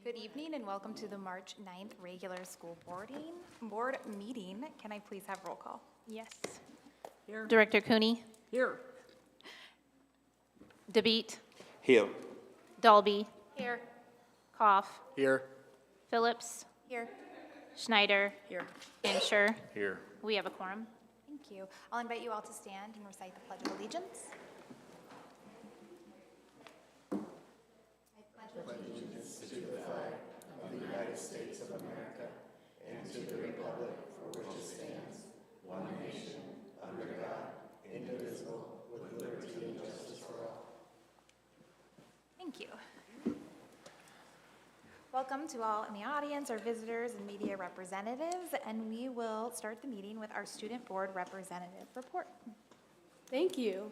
Good evening and welcome to the March 9th regular school board meeting. Can I please have roll call? Yes. Here. Director Cooney, Here. DeBeat, Here. Dalby, Here. Koff, Here. Phillips, Here. Schneider, Here. and Scher. Here. We have a quorum. Thank you. I'll invite you all to stand and recite the Pledge of Allegiance. Thank you. Welcome to all in the audience, our visitors and media representatives, and we will start the meeting with our student board representative report. Thank you.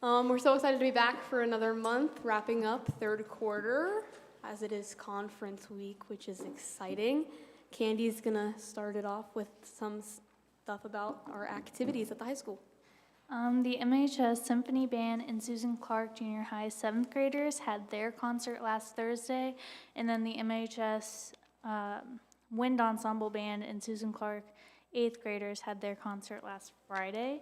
We're so excited to be back for another month, wrapping up third quarter, as it is conference week, which is exciting. Candy's gonna start it off with some stuff about our activities at the high school. The MHS Symphony Band and Susan Clark Junior High 7th graders had their concert last Thursday, and then the MHS Wind Ensemble Band and Susan Clark 8th graders had their concert last Friday.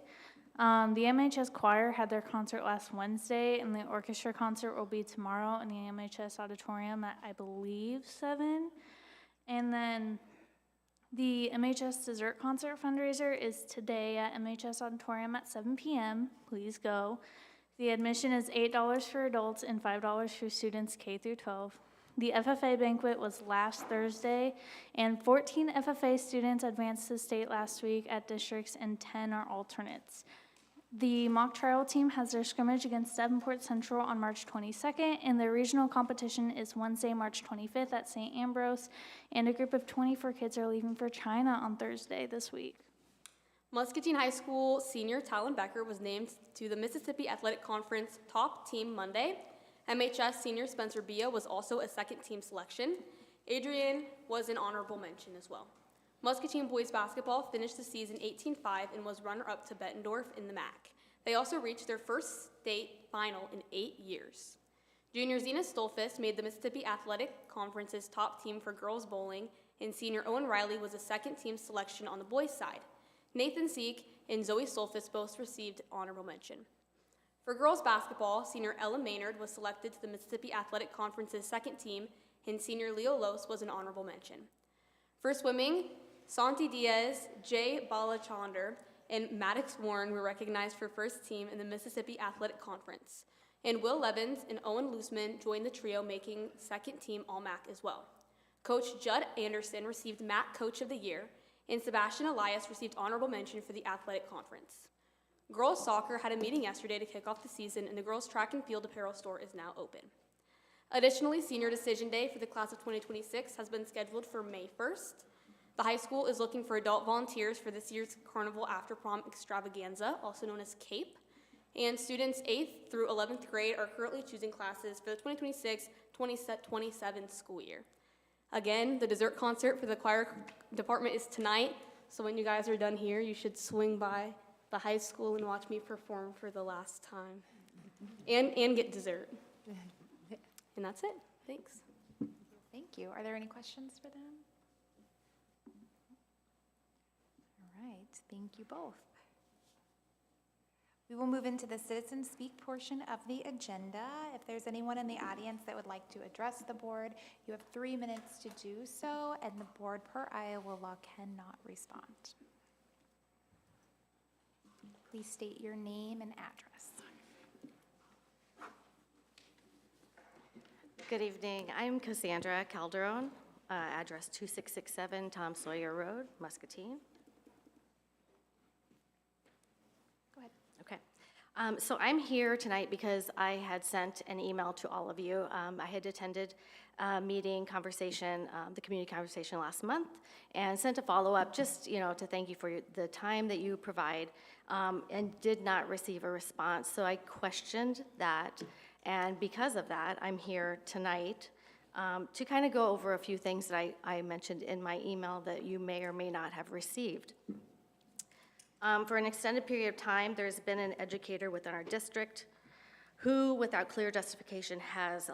The MHS Choir had their concert last Wednesday, and the orchestra concert will be tomorrow in the MHS Auditorium at, I believe, 7. And then the MHS Dessert Concert fundraiser is today at MHS Auditorium at 7 p.m. Please go. The admission is $8 for adults and $5 for students K through 12. The FFA banquet was last Thursday, and 14 FFA students advanced to state last week at districts, and 10 are alternates. The mock trial team has their scrimmage against Davenport Central on March 22nd, and the regional competition is Wednesday, March 25th at St. Ambrose, and a group of 24 kids are leaving for China on Thursday this week. Muscatine High School senior Talon Becker was named to the Mississippi Athletic Conference top team Monday. MHS senior Spencer Bia was also a second team selection. Adrian was an honorable mention as well. Muscatine boys basketball finished the season 18-5 and was runner-up to Bettendorf in the MAC. They also reached their first state final in 8 years. Junior Zena Stolfus made the Mississippi Athletic Conference's top team for girls bowling, and senior Owen Riley was a second team selection on the boys' side. Nathan Seek and Zoe Stolfus both received honorable mention. For girls basketball, senior Ella Maynard was selected to the Mississippi Athletic Conference's second team, and senior Leo Los was an honorable mention. For swimming, Santi Diaz, Jay Balachandar, and Maddox Warren were recognized for first team in the Mississippi Athletic Conference. And Will Levins and Owen Loosman joined the trio, making second team All-MAC as well. Coach Judd Anderson received MAC Coach of the Year, and Sebastian Elias received honorable mention for the Athletic Conference. Girls soccer had a meeting yesterday to kick off the season, and the girls track and field apparel store is now open. Additionally, senior decision day for the class of 2026 has been scheduled for May 1st. The high school is looking for adult volunteers for this year's Carnival After Prom Extravaganza, also known as CAPE. And students 8th through 11th grade are currently choosing classes for the 2026-2027 school year. Again, the dessert concert for the choir department is tonight, so when you guys are done here, you should swing by the high school and watch me perform for the last time. And get dessert. And that's it. Thanks. Thank you. Are there any questions for them? All right, thank you both. We will move into the citizen speak portion of the agenda. If there's anyone in the audience that would like to address the board, you have 3 minutes to do so, and the board per Iowa law cannot respond. Please state your name and address. Good evening. I'm Cassandra Calderon, address 2667 Tom Sawyer Road, Muscatine. Go ahead. Okay. So I'm here tonight because I had sent an email to all of you. I had attended a meeting conversation, the community conversation last month, and sent a follow-up just, to thank you for the time that you provide, and did not receive a response. So I questioned that. And because of that, I'm here tonight to kind of go over a few things that I mentioned in my email that you may or may not have received. For an extended period of time, there's been an educator within our district who, without clear justification, has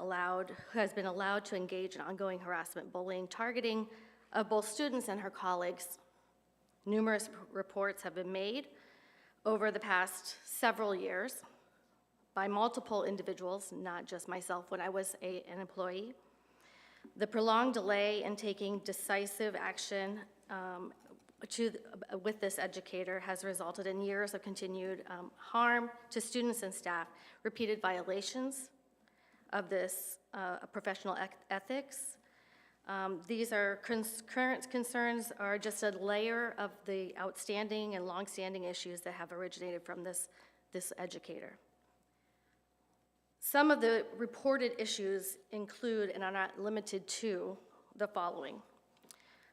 been allowed to engage in ongoing harassment, bullying, targeting of both students and her colleagues. Numerous reports have been made over the past several years by multiple individuals, not just myself when I was an employee. The prolonged delay in taking decisive action with this educator has resulted in years of continued harm to students and staff, repeated violations of this professional ethics. These are current concerns are just a layer of the outstanding and longstanding issues that have originated from this educator. Some of the reported issues include, and are not limited to, the following.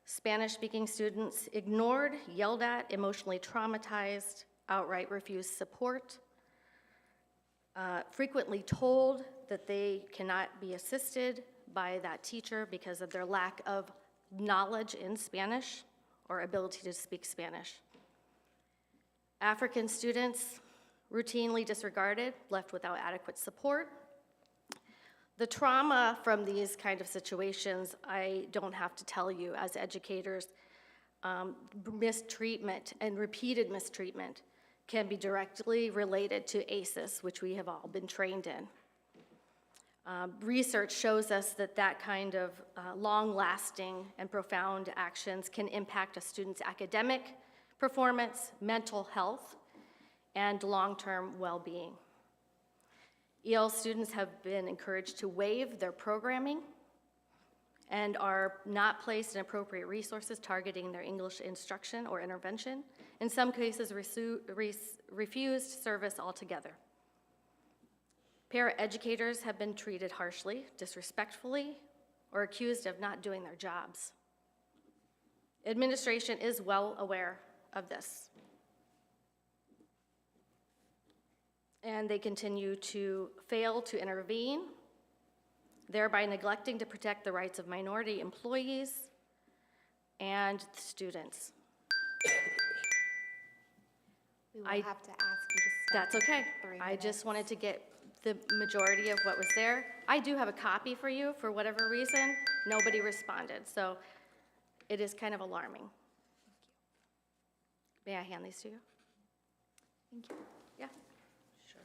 Spanish-speaking students ignored, yelled at, emotionally traumatized, outright refused support, frequently told that they cannot be assisted by that teacher because of their lack of knowledge in Spanish or ability to speak Spanish. African students routinely disregarded, left without adequate support. The trauma from these kind of situations, I don't have to tell you as educators, mistreatment and repeated mistreatment can be directly related to ACEs, which we have all been trained in. Research shows us that that kind of long-lasting and profound actions can impact a student's academic performance, mental health, and long-term well-being. EL students have been encouraged to waive their programming and are not placed in appropriate resources targeting their English instruction or intervention. In some cases, refused service altogether. Paraeducators have been treated harshly, disrespectfully, or accused of not doing their jobs. Administration is well aware of this. And they continue to fail to intervene, thereby neglecting to protect the rights of minority employees and students. We will have to ask you to stop. That's okay. 3 I minutes. just wanted to get the majority of what was there. I do have a copy for you. For whatever reason, nobody responded, so it is kind of alarming. May I hand these to you? Thank you. Yeah, sure.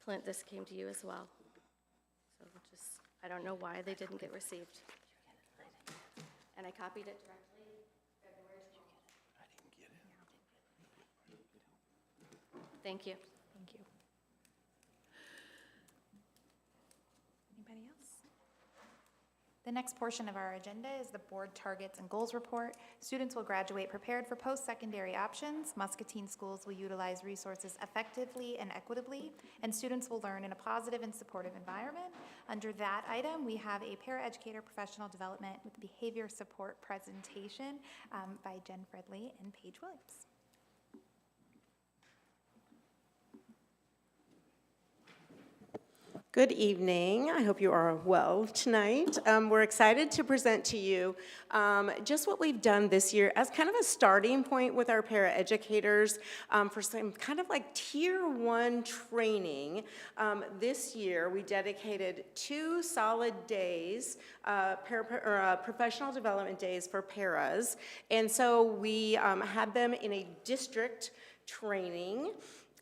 Clint, this came to you as well. So just, I don't know why they didn't get received. And I copied it directly. Thank you. Thank you. Anybody else? The next portion of our agenda is the Board Targets and Goals Report. Students will graduate prepared for post-secondary options. Muscatine schools will utilize resources effectively and equitably, and students will learn in a positive and supportive environment. Under that item, we have a paraeducator professional development with behavior support presentation by Jen Fredley and Paige Williams. Good evening. I hope you are well tonight. We're excited to present to you just what we've done this year as kind of a starting point with our paraeducators for some kind of like tier 1 training. This year, we dedicated 2 solid days, professional development days for paras. And so we had them in a district training.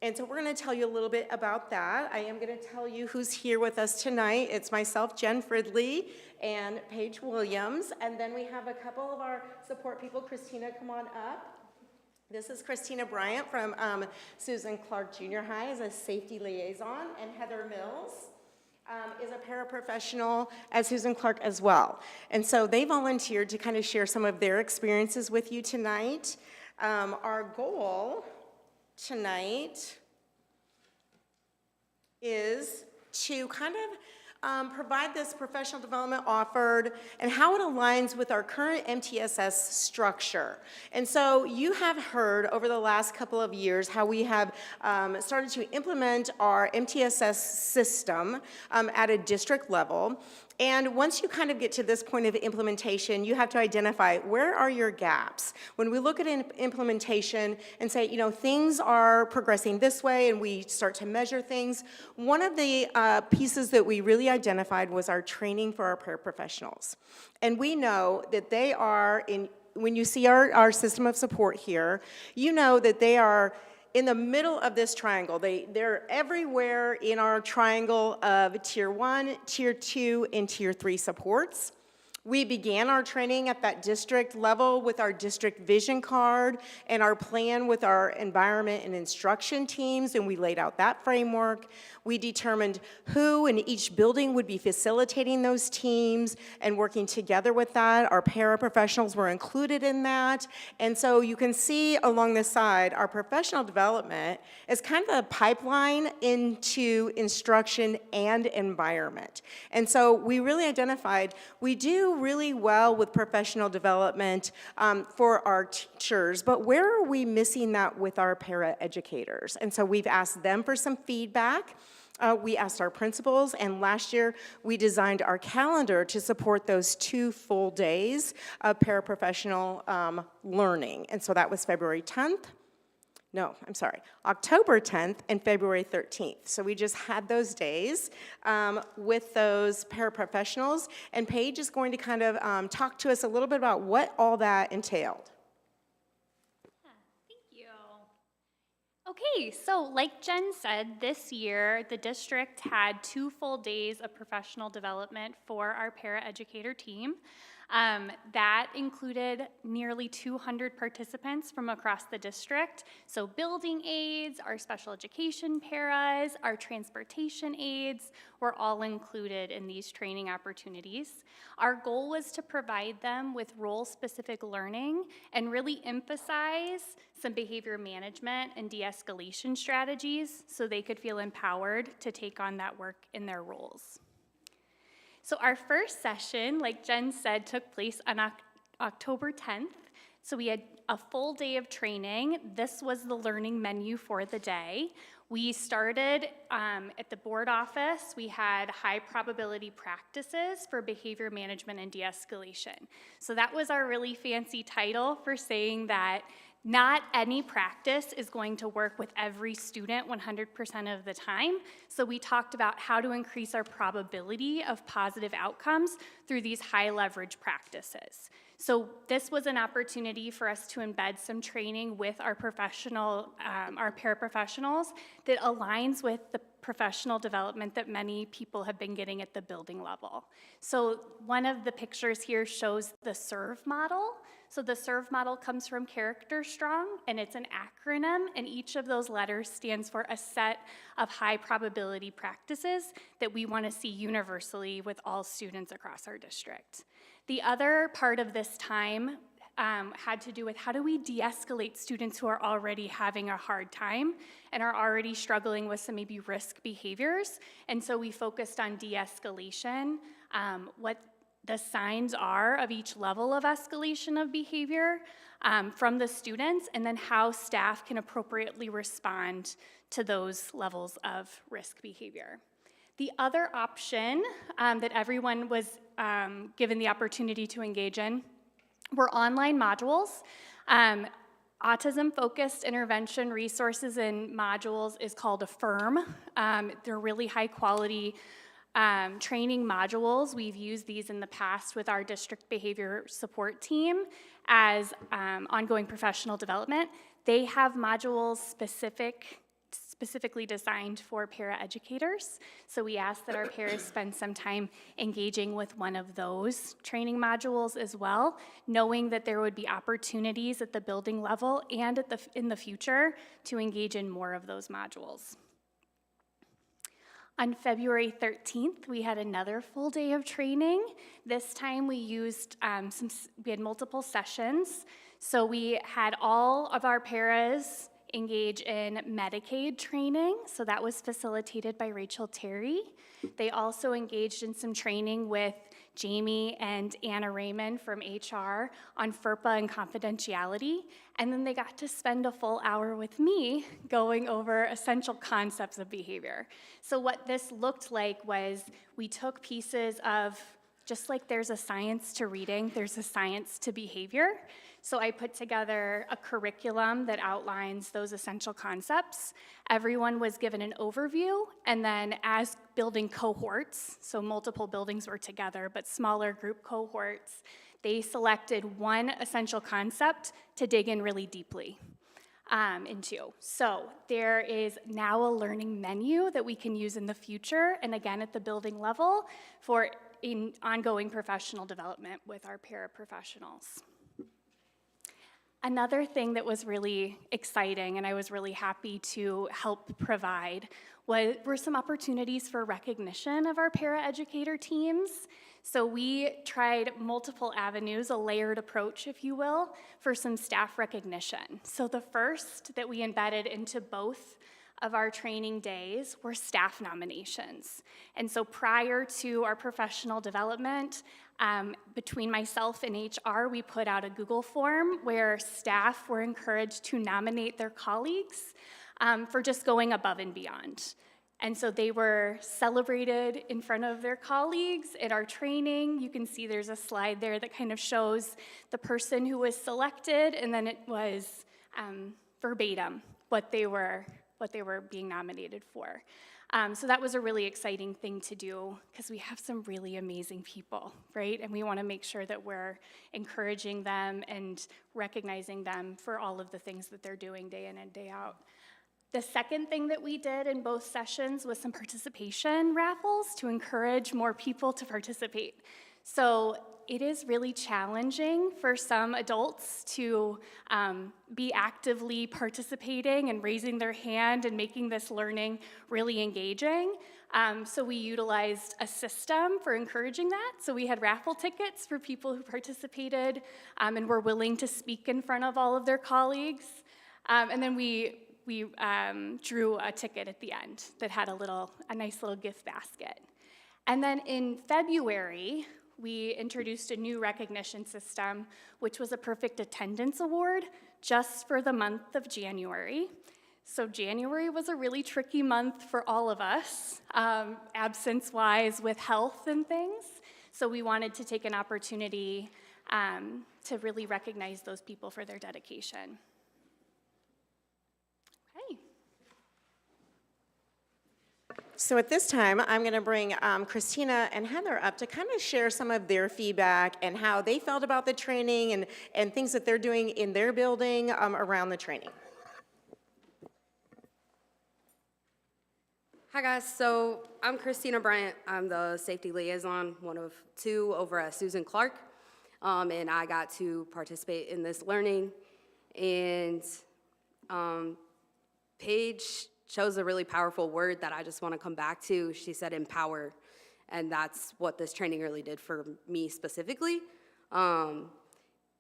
And so we're going to tell you a little bit about that. I am going to tell you who's here with us tonight. It's myself, Jen Fridley, and Paige Williams. And then we have a couple of our support people. Christina, come on up. This is Christina Bryant from Susan Clark Junior High as a safety liaison. And Heather Mills is a paraprofessional at Susan Clark as well. And so they volunteered to kind of share some of their experiences with you tonight. Our goal tonight is to kind of provide this professional development offered and how it aligns with our current MTSS structure. And so you have heard over the last couple of years how we have started to implement our MTSS system at a district level. And once you kind of get to this point of implementation, you have to identify where are your gaps. When we look at implementation and say, you know, things are progressing this way and we start to measure things, one of the pieces that we really identified was our training for our paraprofessionals. And we know that they are when you see our system of support here, you know that they are in the middle of this triangle. They're everywhere in our triangle of Tier 1, Tier 2, and Tier 3 supports. We began our training at that district level with our district vision card and our plan with our environment and instruction teams, and we laid out that framework. We determined who in each building would be facilitating those teams and working together with that. Our paraprofessionals were included in that. And so you can see along the side, our professional development is kind of a pipeline into instruction and environment. And so we really identified, we do really well with professional development for our teachers, but where are we missing that with our paraeducators? And so we've asked them for some feedback. We asked our principals, and last year we designed our calendar to support those 2 full days of paraprofessional learning. And so that was October 10th and February 13th. So we just had those days with those paraprofessionals, and Paige is going to kind of talk to us a little bit about what all that entailed. Okay, so like Jen said, this year the district had 2 full days of professional development for our paraeducator team. That included nearly 200 participants from across the district. So building aides, our special education paras, our transportation aides were all included in these training opportunities. Our goal was to provide them with role-specific learning and really emphasize some behavior management and de-escalation strategies so they could feel empowered to take on that work in their roles. So our first session, like Jen said, took place on October 10th. So we had a full day of training. This was the learning menu for the day. We started at the board office. We had high probability practices for behavior management and de-escalation. So that was our really fancy title for saying that not any practice is going to work with every student 100% of the time. So we talked about how to increase our probability of positive outcomes through these high leverage practices. So this was an opportunity for us to embed some training with our paraprofessionals that aligns with the professional development that many people have been getting at the building level. So one of the pictures here shows the SERVE model. So the SERVE model comes from Character Strong, and it's an acronym, and each of those letters stands for a set of high probability practices that we want to see universally with all students across our district. The other part of this time had to do with how do we de-escalate students who are already having a hard time and are already struggling with some maybe risk behaviors. And so we focused on de-escalation, what the signs are of each level of escalation of behavior from the students, and then how staff can appropriately respond to those levels of risk behavior. The other option that everyone was given the opportunity to engage in were online modules. Autism-focused intervention resources and modules is called AFFIRM. They're really high quality training modules. We've used these in the past with our district behavior support team as ongoing professional development. They have modules specifically designed for paraeducators. So we ask that our paras spend some time engaging with one of those training modules as well, knowing that there would be opportunities at the building level and in the future to engage in more of those modules. On February 13th, we had another full day of training. This time we used, we had multiple sessions. So we had all of our paras engage in Medicaid training. So that was facilitated by Rachel Terry. They also engaged in some training with Jamie and Anna Raymond from HR on FERPA and confidentiality, and then they got to spend a full hour with me going over essential concepts of behavior. So what this looked like was we took pieces of, just like there's a science to reading, there's a science to behavior. So I put together a curriculum that outlines those essential concepts. Everyone was given an overview, and then as building cohorts, so multiple buildings were together, but smaller group cohorts, they selected one essential concept to dig in really deeply into. So there is now a learning menu that we can use in the future, and again at the building level, for ongoing professional development with our paraprofessionals. Another thing that was really exciting and I was really happy to help provide were some opportunities for recognition of our paraeducator teams. So we tried multiple avenues, a layered approach, if you will, for some staff recognition. So the first that we embedded into both of our training days were staff nominations. And so prior to our professional development, between myself and HR, we put out a Google form where staff were encouraged to nominate their colleagues for just going above and beyond. And so they were celebrated in front of their colleagues at our training. You can see there's a slide there that kind of shows the person who was selected, and then it was verbatim what they were being nominated for. So that was a really exciting thing to do because we have some really amazing people, right? And we want to make sure that we're encouraging them and recognizing them for all of the things that they're doing day in and day out. The second thing that we did in both sessions was some participation raffles to encourage more people to participate. So it is really challenging for some adults to be actively participating and raising their hand and making this learning really engaging. So we utilized a system for encouraging that. So we had raffle tickets for people who participated and were willing to speak in front of all of their colleagues. And then we drew a ticket at the end that had a nice little gift basket. And then in February, we introduced a new recognition system, which was a perfect attendance award just for the month of January. So January was a really tricky month for all of us, absence-wise with health and things. So we wanted to take an opportunity to really recognize those people for their dedication. Okay. So at this time, I'm going to bring Christina and Heather up to kind of share some of their feedback and how they felt about the training and things that they're doing in their building around the training. Hi guys, so I'm Christina Bryant. I'm the safety liaison, one of two over at Susan Clark, and I got to participate in this learning. And Paige chose a really powerful word that I just want to come back to. She said empower, and that's what this training really did for me specifically.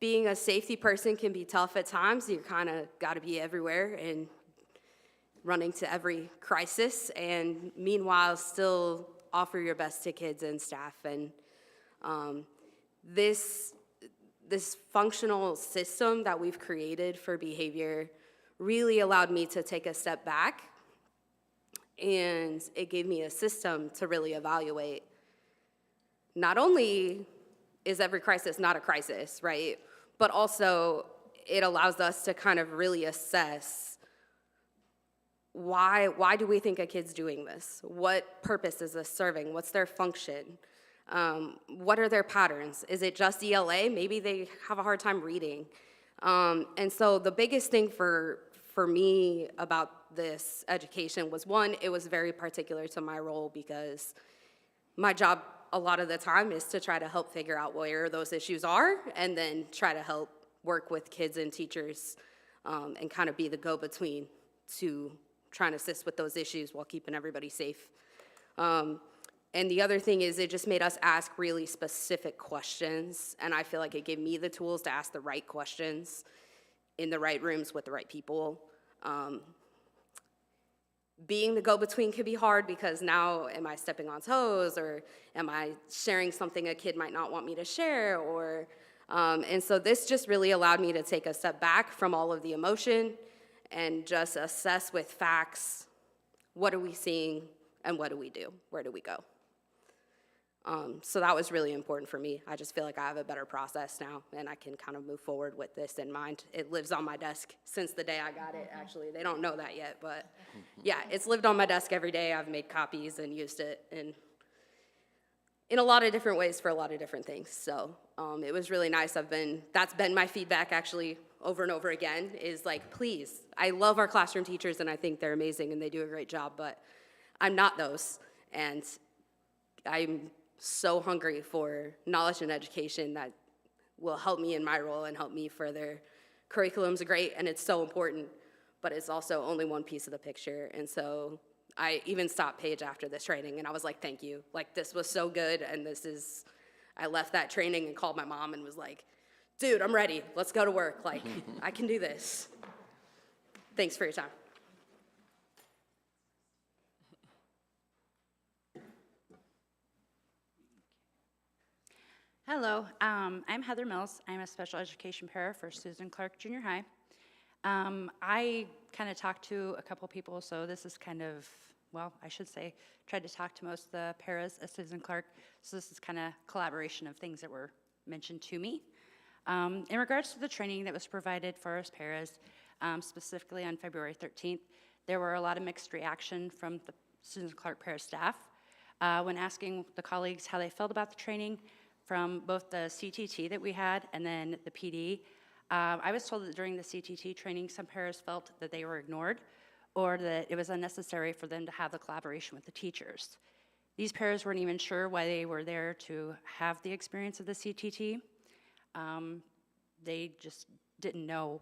Being a safety person can be tough at times. You kind of got to be everywhere and running to every crisis, and meanwhile still offer your best to kids and staff. And this functional system that we've created for behavior really allowed me to take a step back, and it gave me a system to really evaluate. Not only is every crisis not a crisis, right? But also it allows us to kind of really assess why do we think a kid's doing this? What purpose is this serving? What's their function? What are their patterns? Is it just ELA? Maybe they have a hard time reading. And so the biggest thing for me about this education was, one, it was very particular to my role because my job a lot of the time is to try to help figure out where those issues are and then try to help work with kids and teachers and kind of be the go-between to trying to assist with those issues while keeping everybody safe. And the other thing is it just made us ask really specific questions, and I feel like it gave me the tools to ask the right questions in the right rooms with the right people. being the go-between can be hard because now am I stepping on toes, or am I sharing something a kid might not want me to share, or and so this just really allowed me to take a step back from all of the emotion and just assess with facts, what are we seeing and what do we do? Where do we go? So that was really important for me. I just feel like I have a better process now, and I can kind of move forward with this in mind. It lives on my desk since the day I got it, actually. They don't know that yet, but yeah, it's lived on my desk every day. I've made copies and used it in a lot of different ways for a lot of different things. So it was really nice. That's been my feedback actually over and over again, is like, please, I love our classroom teachers and I think they're amazing and they do a great job, but I'm not those. And I'm so hungry for knowledge and education that will help me in my role and help me further. Curriculum's great and it's so important, but it's also only one piece of the picture. And so I even stopped Paige after this training and I was like, thank you. Like, this was so good, and I left that training and called my mom and was like, dude, I'm ready. Let's go to work. Like, I can do this. Thanks for your time. Hello, I'm Heather Mills. I'm a special education para for Susan Clark Junior High. I kind of talked to a couple people, so this is kind of, well, I should say, tried to talk to most of the paras at Susan Clark, so this is kind of collaboration of things that were mentioned to me. In regards to the training that was provided for us paras, specifically on February 13th, there were a lot of mixed reaction from the Susan Clark para staff when asking the colleagues how they felt about the training from both the CTT that we had and then the PD. I was told that during the CTT training, some paras felt that they were ignored or that it was unnecessary for them to have the collaboration with the teachers. These paras weren't even sure why they were there to have the experience of the CTT. They just didn't know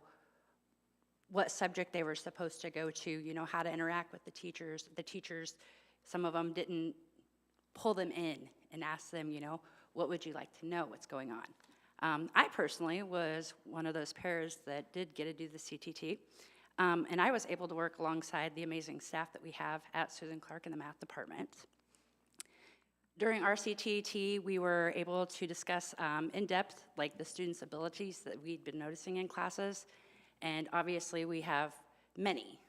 what subject they were supposed to go to, you know, how to interact with the teachers. The teachers, some of them didn't pull them in and ask them, you know, what would you like to know, what's going on? I personally was one of those paras that did get to do the CTT, and I was able to work alongside the amazing staff that we have at Susan Clark in the math department. During our CTT, we were able to discuss in depth, like the students' abilities that we'd been noticing in classes, and obviously we have many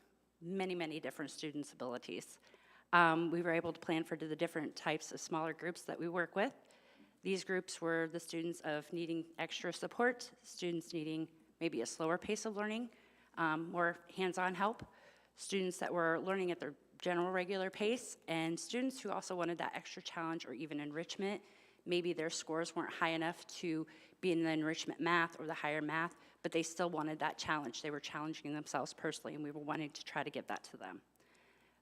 different students' abilities. We were able to plan for the different types of smaller groups that we work with. These groups were the students of needing extra support, students needing maybe a slower pace of learning, more hands-on help, students that were learning at their general regular pace, and students who also wanted that extra challenge or even enrichment. Maybe their scores weren't high enough to be in the enrichment math or the higher math, but they still wanted that challenge. They were challenging themselves personally, and we were wanting to try to give that to them.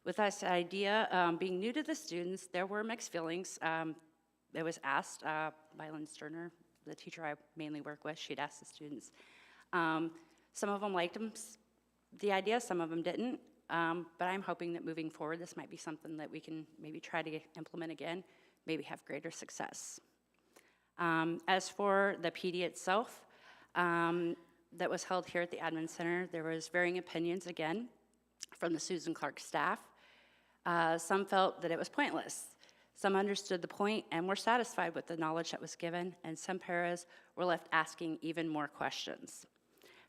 With this idea, being new to the students, there were mixed feelings. It was asked by Lynn Sterner, the teacher I mainly work with. She'd asked the students. Some of them liked the idea, some of them didn't. But I'm hoping that moving forward, this might be something that we can maybe try to implement again, maybe have greater success. As for the PD itself, that was held here at the Admin Center, there was varying opinions again from the Susan Clark staff. Some felt that it was pointless. Some understood the point and were satisfied with the knowledge that was given, and some paras were left asking even more questions.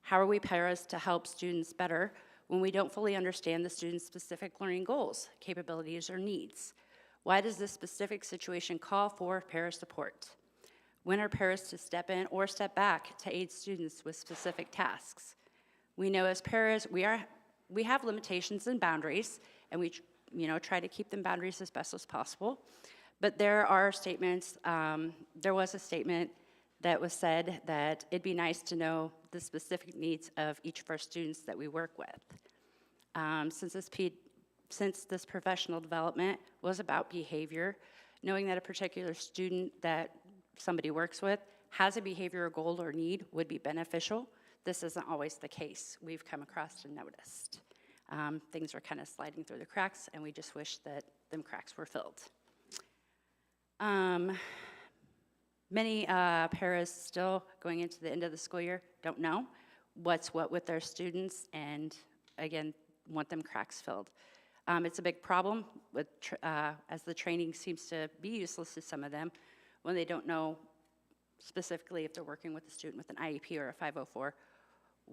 How are we paras to help students better when we don't fully understand the student's specific learning goals, capabilities, or needs? Why does this specific situation call for para support? When are paras to step in or step back to aid students with specific tasks? We know as paras, we have limitations and boundaries, and we try to keep them boundaries as best as possible. But there are statements, there was a statement that was said that it'd be nice to know the specific needs of each of our students that we work with. Since this professional development was about behavior, knowing that a particular student that somebody works with has a behavioral goal or need would be beneficial. This isn't always the case. We've come across and noticed. Things are kind of sliding through the cracks, and we just wish that them cracks were filled. Many paras still going into the end of the school year don't know what's what with their students, and again, want them cracks filled. It's a big problem with, as the training seems to be useless to some of them when they don't know specifically if they're working with a student with an IEP or a 504,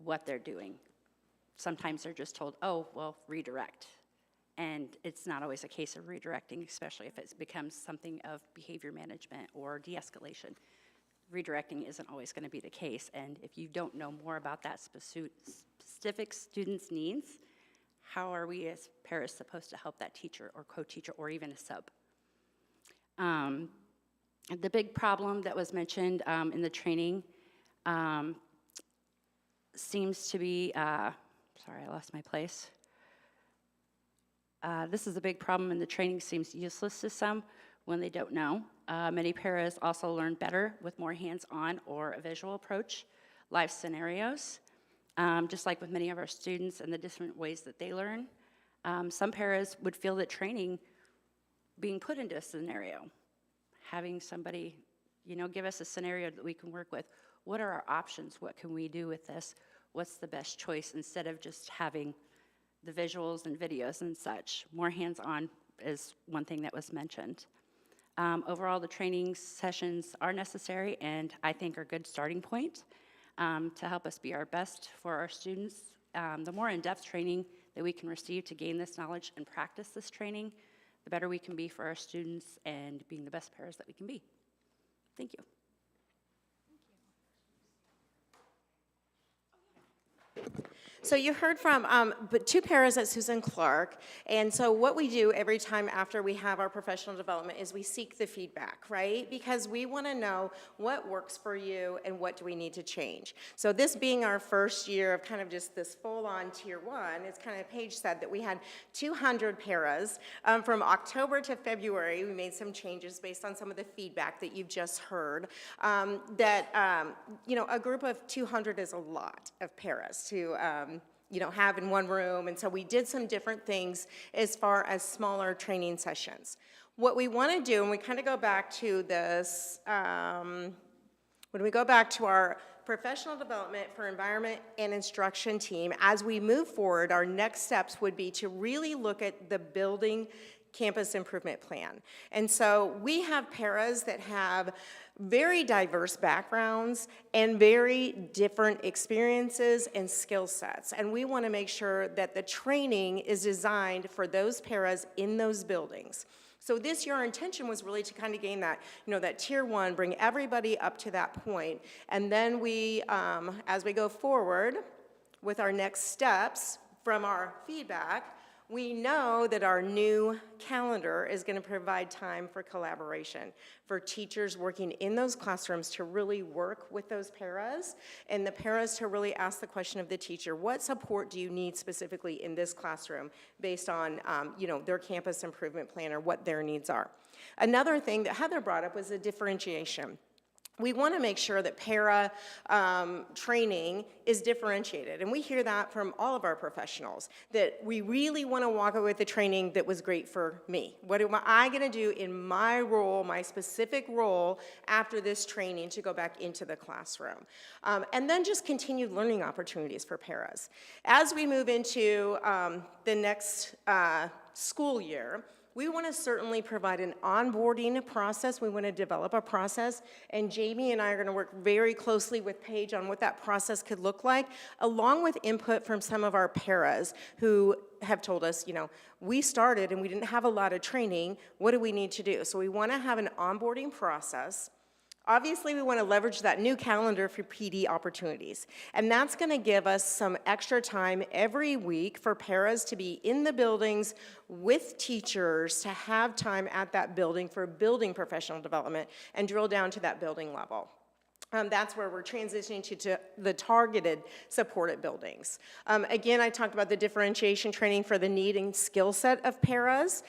what they're doing. Sometimes they're just told, oh, well, redirect. And it's not always a case of redirecting, especially if it becomes something of behavior management or de-escalation. Redirecting isn't always going to be the case, and if you don't know more about that specific student's needs, how are we as paras supposed to help that teacher or co-teacher or even a sub? The big problem that was mentioned in the training seems to be, sorry, I lost my place. This is a big problem, and the training seems useless to some when they don't know. Many paras also learn better with more hands-on or a visual approach, live scenarios, just like with many of our students and the different ways that they learn. Some paras would feel that training, being put into a scenario, having somebody, give us a scenario that we can work with. What are our options? What can we do with this? What's the best choice, instead of just having the visuals and videos and such. More hands-on is one thing that was mentioned. Overall, the training sessions are necessary and I think are a good starting point to help us be our best for our students. The more in-depth training that we can receive to gain this knowledge and practice this training, the better we can be for our students and being the best paras that we can be. Thank you. So you heard from but two paras at Susan Clark, and so what we do every time after we have our professional development is we seek the feedback, right? Because we want to know what works for you and what do we need to change. So this being our first year of kind of just this full-on Tier 1, it's kind of, Paige said that we had 200 paras. From October to February, we made some changes based on some of the feedback that you've just heard. A group of 200 is a lot of paras to have in one room, and so we did some different things as far as smaller training sessions. What we want to do, and we kind of go back to this, when we go back to our professional development for environment and instruction team, as we move forward, our next steps would be to really look at the building campus improvement plan. And so we have paras that have very diverse backgrounds and very different experiences and skill sets. And we want to make sure that the training is designed for those paras in those buildings. So this year, our intention was really to kind of gain that, that Tier 1, bring everybody up to that point. And then we, as we go forward with our next steps from our feedback, we know that our new calendar is going to provide time for collaboration, for teachers working in those classrooms to really work with those paras, and the paras to really ask the question of the teacher, what support do you need specifically in this classroom based on their campus improvement plan or what their needs are. Another thing that Heather brought up was the differentiation. We want to make sure that para training is differentiated, and we hear that from all of our professionals, that we really want to walk away with the training that was great for me. What am I going to do in my role, my specific role, after this training to go back into the classroom? And then just continued learning opportunities for paras. As we move into the next school year, we want to certainly provide an onboarding process. We want to develop a process, and Jamie and I are going to work very closely with Paige on what that process could look like, along with input from some of our paras who have told us, we started and we didn't have a lot of training. What do we need to do? So we want to have an onboarding process. Obviously, we want to leverage that new calendar for PD opportunities, and that's going to give us some extra time every week for paras to be in the buildings with teachers, to have time at that building for building professional development and drill down to that building level. That's where we're transitioning to the targeted supported buildings. Again, I talked about the differentiation training for the need and skill set of paras.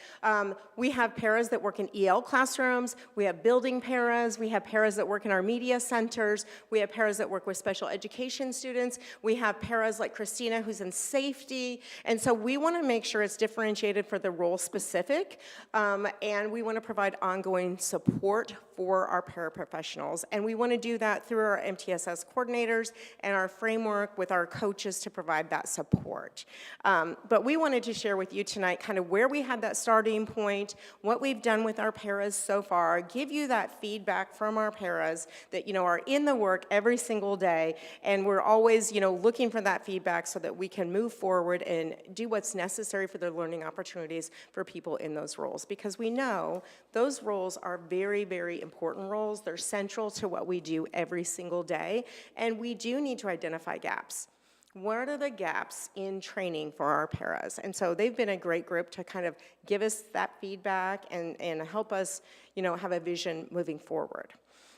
We have paras that work in EL classrooms, we have building paras, we have paras that work in our media centers, we have paras that work with special education students, we have paras like Christina who's in safety, and so we want to make sure it's differentiated for the role specific, and we want to provide ongoing support for our paraprofessionals, and we want to do that that through our MTSS coordinators and our framework with our coaches to provide that support. But we wanted to share with you tonight kind of where we had that starting point, what we've done with our paras so far, give you that feedback from our paras that, are in the work every single day, and we're always, looking for that feedback so that we can move forward and do what's necessary for the learning opportunities for people in those roles, because we know those roles are very, very important roles. They're central to what we do every single day, and we do need to identify gaps. What are the gaps in training for our paras? And so they've been a great group to kind of give us that feedback and help us, have a vision moving forward.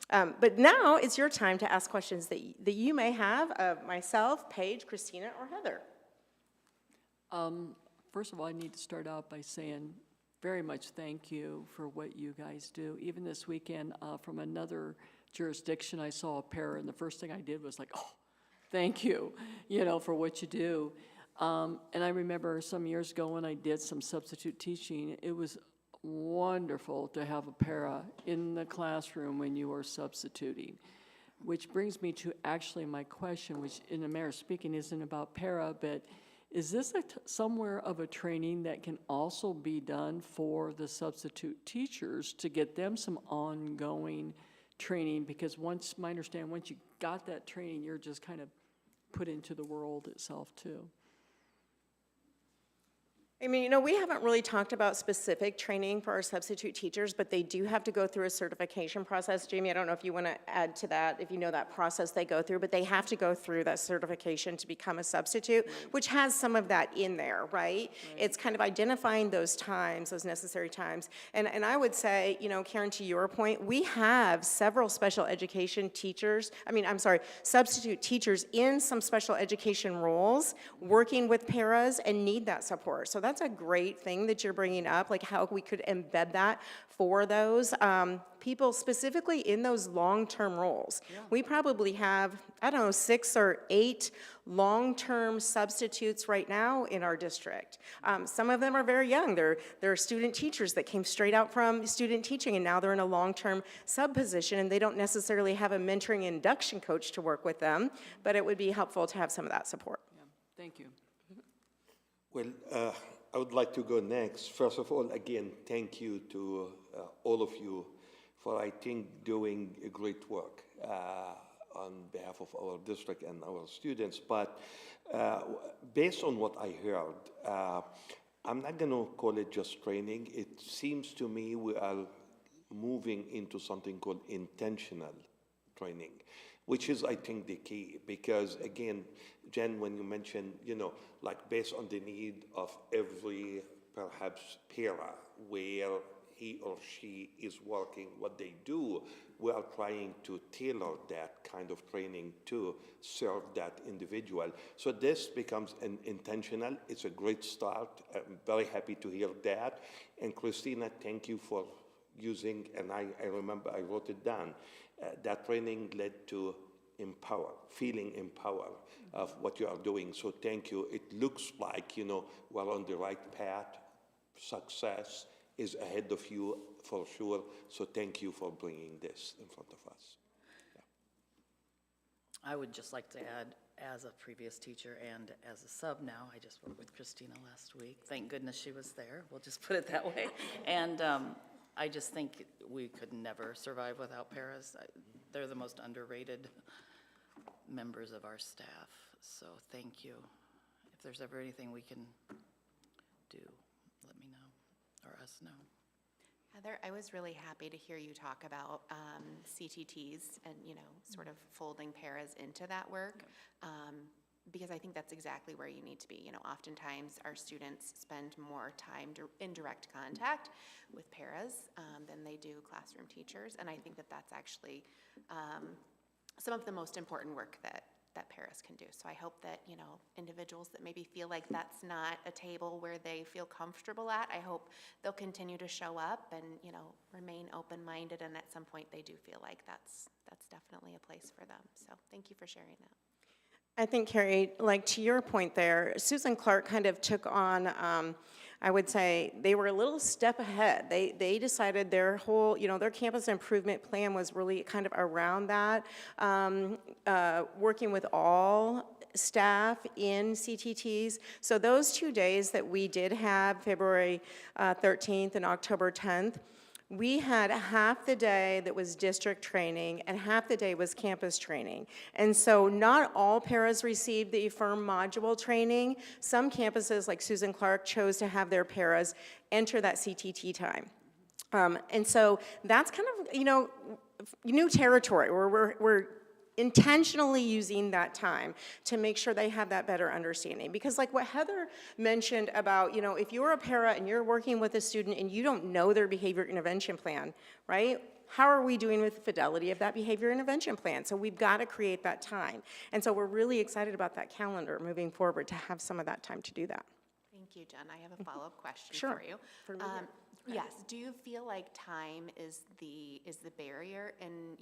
But now it's your time to ask questions that you may have of myself, Paige, Christina, or Heather. First of all, I need to start out by saying very much thank you for what you guys do. Even this weekend, from another jurisdiction, I saw a para, and the first thing I did was like, oh, thank you, for what you do. And I remember some years ago when I did some substitute teaching, it was wonderful to have a para in the classroom when you were substituting. Which brings me to actually my question, which in the mayor speaking isn't about para, but is this somewhere of a training that can also be done for the substitute teachers to get them some ongoing training? Because my understanding, once you got that training, you're just kind of put into the world itself too. I mean, we haven't really talked about specific training for our substitute teachers, but they do have to go through a certification process. Jamie, I don't know if you want to add to that, if you know that process they go through, but they have to go through that certification to become a substitute, which has some of that in there, right? It's kind of identifying those times, those necessary times. And I would say, Karen, to your point, we have several special education teachers, substitute teachers in some special education roles working with paras and need that support. So that's a great thing that you're bringing up, like how we could embed that for those people specifically in those long-term roles. Yeah. We probably have, 6 or 8 long-term substitutes right now in our district. Some of them are very young. They're student teachers that came straight out from student teaching, and now they're in a long-term sub position, and they don't necessarily have a mentoring induction coach to work with them, but it would be helpful to have some of that support. Yeah. Thank you. Well, I would like to go next. First of all, again, thank you to all of you for, I think, doing a great work on behalf of our district and our students. But based on what I heard, I'm not going to call it just training. It seems to me we are moving into something called intentional training, which is, I think, the key. Because, again, Jen, when you mentioned, like based on the need of every, perhaps, para, where he or she is working, what they do, we are trying to tailor that kind of training to serve that individual. So this becomes an intentional. It's a great start. I'm very happy to hear that. And Christina, thank you for using, and I remember I wrote it down, that training led to feeling empowered of what you are doing. So thank you. It looks like, we're on the right path. Success is ahead of you for sure. So thank you for bringing this in front of us. Yeah. I would just like to add, as a previous teacher and as a sub now, I just worked with Christina last week. Thank goodness she was there. We'll just put it that way. And I just think we could never survive without paras. They're the most underrated members of our staff. So thank you. If there's ever anything we can do, let me know, or us know. Heather, I was really happy to hear you talk about CTTs and, sort of folding paras into that work, because I think that's exactly where you need to be. Oftentimes our students spend more time in direct contact with paras than they do classroom teachers, and I think that that's actually some of the most important work that paras can do. So I hope that, individuals that maybe feel like that's not a table where they feel comfortable at, I hope they'll continue to show up and, remain open-minded, and at some point they do feel like that's definitely a place for them. So thank you for sharing that. I think, Carrie, like to your point there, Susan Clark kind of took on I would say they were a little step ahead. They decided their whole, their campus improvement plan was really kind of around that, working with all staff in CTTs. So those 2 days that we did have, February 13th and October 10th, we had half the day that was district training and half the day was campus training. And so not all paras received the Affirm module training. Some campuses, like Susan Clark, chose to have their paras enter that CTT time. And so that's kind of, new territory where we're intentionally using that time to make sure they have that better understanding. Because like what Heather mentioned about, if you're a para and you're working with a student and you don't know their behavior intervention plan, right? How are we doing with the fidelity of that behavior intervention plan? So we've got to create that time. And so we're really excited about that calendar moving forward to have some of that time to do that. Thank you, Jen. I have a follow-up question Sure. for you. For me, Yes, do you feel like time is the barrier in,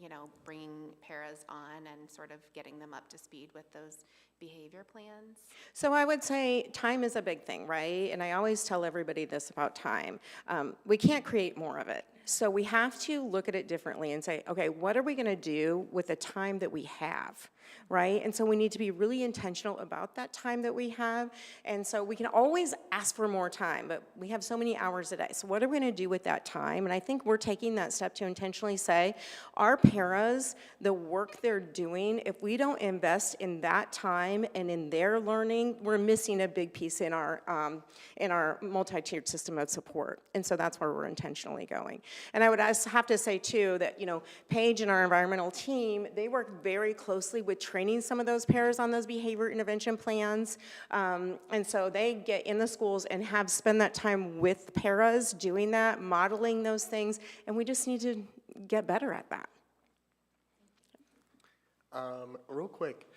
bringing paras on and sort of getting them up to speed with those behavior plans? So I would say time is a big thing, right? And I always tell everybody this about time. We can't create more of it. So we have to look at it differently and say, okay, what are we going to do with the time that we have, right? And so we need to be really intentional about that time that we have. And so we can always ask for more time, but we have so many hours a day. So what are we going to do with that time? And I think we're taking that step to intentionally say, our paras, the work they're doing, if we don't invest in that time and in their learning, we're missing a big piece in our multi-tiered system of support. And so that's where we're intentionally going. And I would have to say, too, that, Paige and our environmental team, they work very closely with training some of those paras on those behavior intervention plans. And so they get in the schools and spend that time with paras doing that, modeling those things, and we just need to get better at that. Real quick,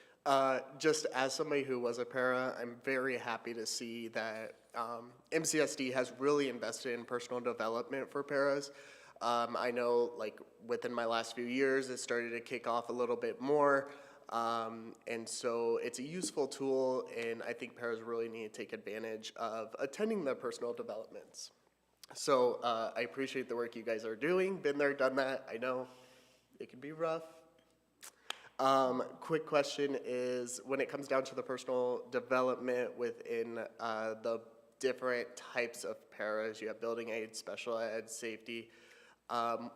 just as somebody who was a para, I'm very happy to see that MCSD has really invested in personal development for paras. I know, like, within my last few years, it started to kick off a little bit more, and so it's a useful tool, and I think paras really need to take advantage of attending the personal developments. So I appreciate the work you guys are doing. Been there, done that. I know it can be rough. Quick question is, when it comes down to the personal development within the different types of paras, you have building aid, special ed, safety.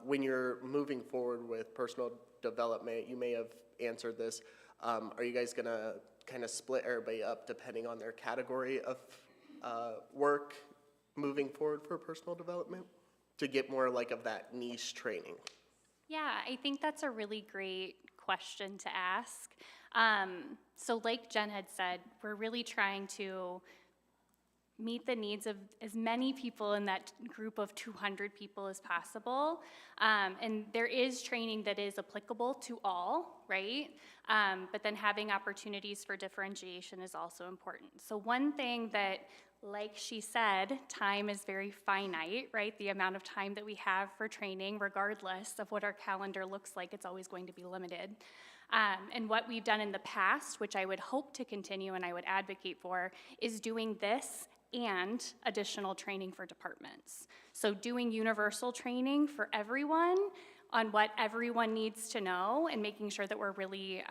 When you're moving forward with personal development, you may have answered this. Are you guys gonna kind of split everybody up depending on their category of work moving forward for personal development to get more like of that niche training? Yeah, I think that's a really great question to ask. So like Jen had said, we're really trying to meet the needs of as many people in that group of 200 people as possible. And there is training that is applicable to all, right? But then having opportunities for differentiation is also important. So one thing that, like she said, time is very finite, right? The amount of time that we have for training, regardless of what our calendar looks like, it's always going to be limited. And what we've done in the past, which I would hope to continue and I would advocate for, is doing this and additional training for departments. So doing universal training for everyone on what everyone needs to know and making sure that we're really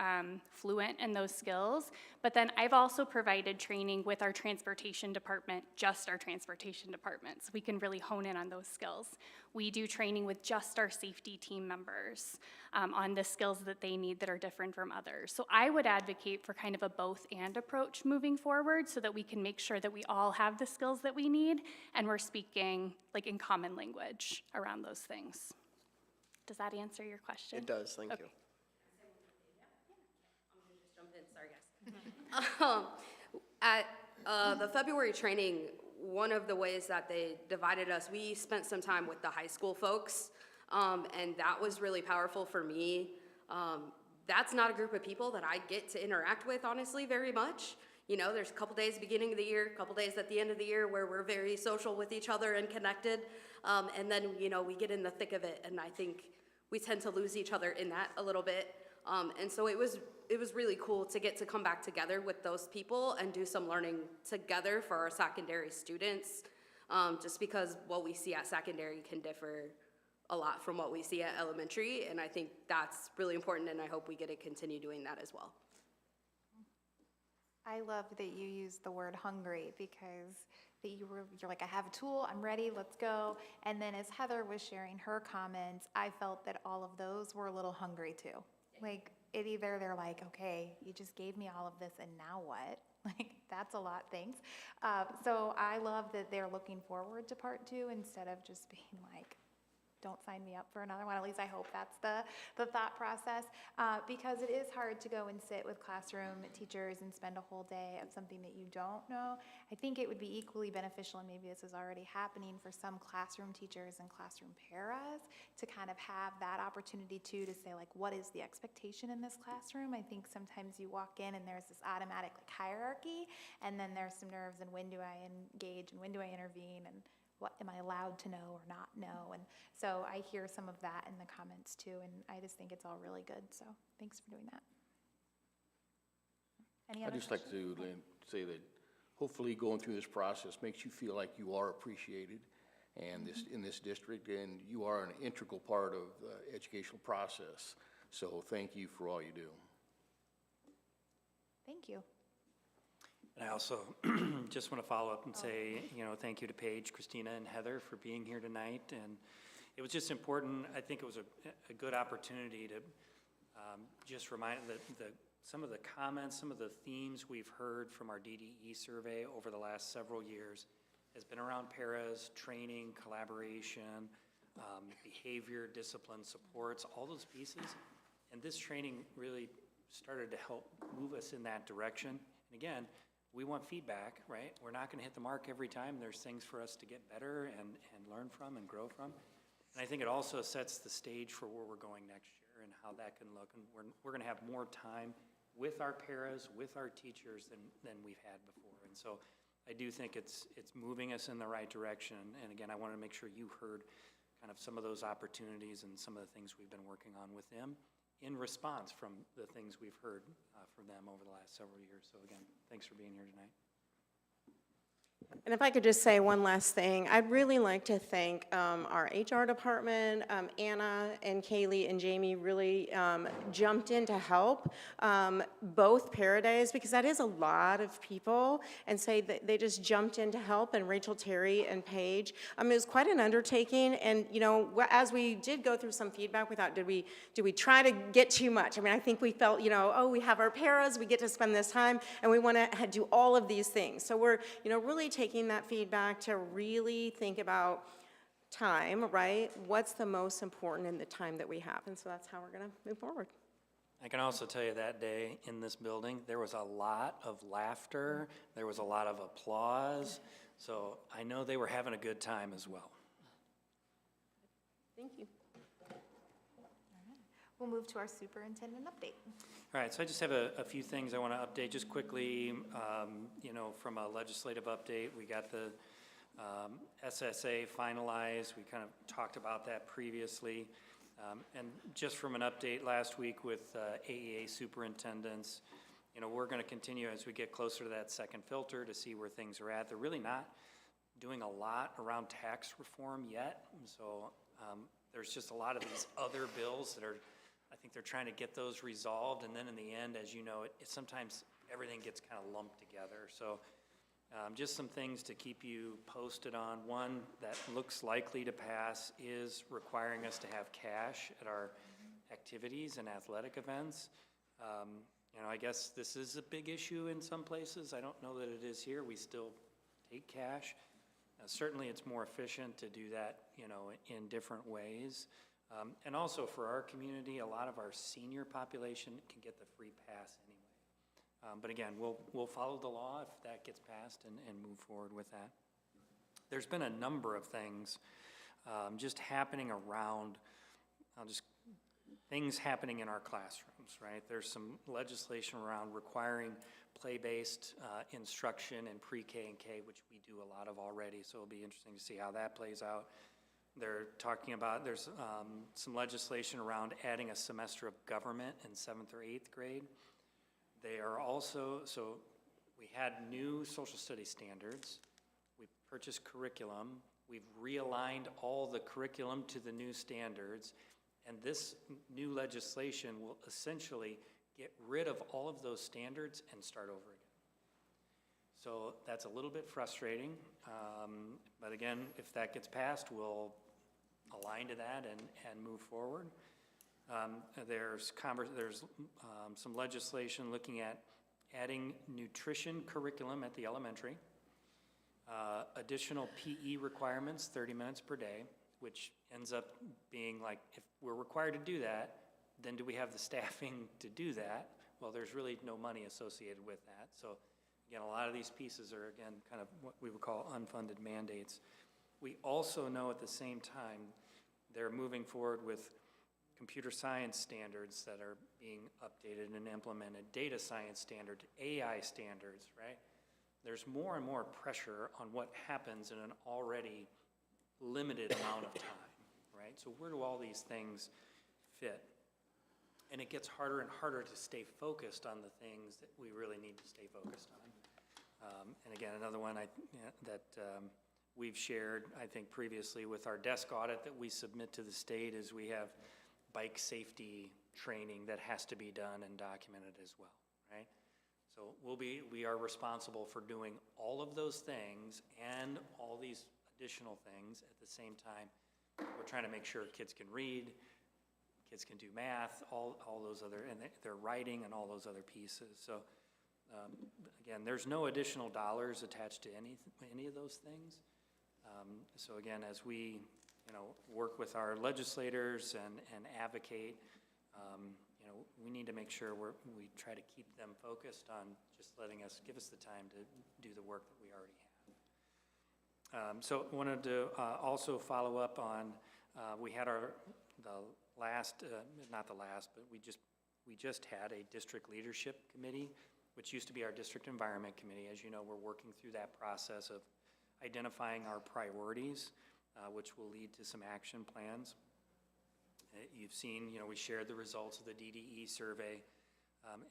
fluent in those skills. But then I've also provided training with our transportation department, just our transportation department, so we can really hone in on those skills. We do training with just our safety team members on the skills that they need that are different from others. So I would advocate for kind of a both and approach moving forward so that we can make sure that we all have the skills that we need and we're speaking like in common language around those things. Does that answer your question? It does, thank you. At the February training, one of the ways that they divided us, we spent some time with the high school folks, and that was really powerful for me. That's not a group of people that I get to interact with, honestly, very much. You know, there's a couple days beginning of the year, a couple days at the end of the year where we're very social with each other and connected, and then, you know, we get in the thick of it, and I think we tend to lose each other in that a little bit. And so it was really cool to get to come back together with those people and do some learning together for our secondary students. just because what we see at secondary can differ a lot from what we see at elementary, and I think that's really important, and I hope we get to continue doing that as well. I love that you used the word hungry because you're like, I have a tool, I'm ready, let's go. And then as Heather was sharing her comments, I felt that all of those were a little hungry too. Like they're like, okay, you just gave me all of this and now what? Like that's a lot, thanks. So I love that they're looking forward to part 2 instead of just being like, don't sign me up for another one. At least I hope that's the thought process, because it is hard to go and sit with classroom teachers and spend a whole day of something that you don't know. I think it would be equally beneficial, and maybe this is already happening for some classroom teachers and classroom paras, to kind of have that opportunity too, to say like, what is the expectation in this classroom? I think sometimes you walk in and there's this automatic like hierarchy, and then there's some nerves and when do I engage and when do I intervene and what am I allowed to know or not know? And so I hear some of that in the comments too, and I just think it's all really good. So thanks for doing that. Any other I'd just like to say that hopefully going through this process makes you feel like you are appreciated and in this district, and you are an integral part of the educational process. So thank you for all you do. Thank you. And I also just want to follow up and say, thank you to Paige, Christina, and Heather for being here tonight. And it was just important. I think it was a good opportunity to just remind that some of the comments, some of the themes we've heard from our DDE survey over the last several years has been around paras, training, collaboration, behavior, discipline, supports, all those pieces. And this training really started to help move us in that direction. And again, we want feedback, right? We're not going to hit the mark every time. There's things for us to get better and learn from and grow from. And I think it also sets the stage for where we're going next year and how that can look. And we're going to have more time with our paras, with our teachers than we've had before. And so I do think it's moving us in the right direction. And again, I want to make sure you heard kind of some of those opportunities and some of the things we've been working on with them in response from the things we've heard from them over the last several years. So again, thanks for being here tonight. And if I could just say one last thing, I'd really like to thank our HR department. Anna and Kaylee and Jamie really jumped in to help both para days, because that is a lot of people, and say that they just jumped in to help. And Rachel, Terry, and Paige, it was quite an undertaking. And as we did go through some feedback, we thought, did we try to get too much? I mean, I think we felt, oh, we have our paras, we get to spend this time, and we want to do all of these things. So we're, really taking that feedback to really think about time, right? What's the most important in the time that we have? And so that's how we're going to move forward. I can also tell you that day in this building, there was a lot of laughter. There was a lot of applause. So I know they were having a good time as well. Thank you. We'll move to our superintendent update. All right, so I just have a few things I want to update just quickly. From a legislative update, we got the SSA finalized. We kind of talked about that previously. And just from an update last week with AEA superintendents, we're going to continue as we get closer to that second filter to see where things are at. They're really not doing a lot around tax reform yet. And so there's just a lot of these other bills that I think they're trying to get those resolved. And then in the end, as you know, it sometimes everything gets kind of lumped together. So just some things to keep you posted on. One that looks likely to pass is requiring us to have cash at our activities and athletic events. I guess this is a big issue in some places. I don't know that it is here. We still take cash. Certainly it's more efficient to do that, in different ways. And also for our community, a lot of our senior population can get the free pass anyway. But again, we'll follow the law if that gets passed and move forward with that. There's been a number of things just happening around, things happening in our classrooms, right? There's some legislation around requiring play-based instruction in pre-K and K, which we do a lot of already, so it'll be interesting to see how that plays out. They're talking about, there's some legislation around adding a semester of government in 7th or 8th grade. They are also, so we had new social studies standards. We purchased curriculum. We've realigned all the curriculum to the new standards, and this new legislation will essentially get rid of all of those standards and start over again. So that's a little bit frustrating, but again, if that gets passed, we'll align to that and move forward. There's some legislation looking at adding nutrition curriculum at the elementary, additional PE requirements, 30 minutes per day, which ends up being like, if we're required to do that, then do we have the staffing to do that? Well, there's really no money associated with that. So again, a lot of these pieces are, again, kind of what we would call unfunded mandates. We also know at the same time, they're moving forward with computer science standards that are being updated and implemented, data science standards, AI standards, right? There's more and more pressure on what happens in an already limited amount of time, right? So where do all these things fit? And it gets harder and harder to stay focused on the things that we really need to stay focused on. And again, another one that we've shared, I think previously with our desk audit that we submit to the state is we have bike safety training that has to be done and documented as well, right? So we are responsible for doing all of those things and all these additional things at the same time. We're trying to make sure kids can read, kids can do math, all those other, and they're writing and all those other pieces. So again, there's no additional dollars attached to any of those things. So again, as we work with our legislators and advocate, we need to make sure we try to keep them focused on just give us the time to do the work that we already have. So wanted to also follow up on, we had not the last, but we just had a district leadership committee, which used to be our district environment committee. As you know, we're working through that process of identifying our priorities, which will lead to some action plans. You've seen, we shared the results of the DDE survey,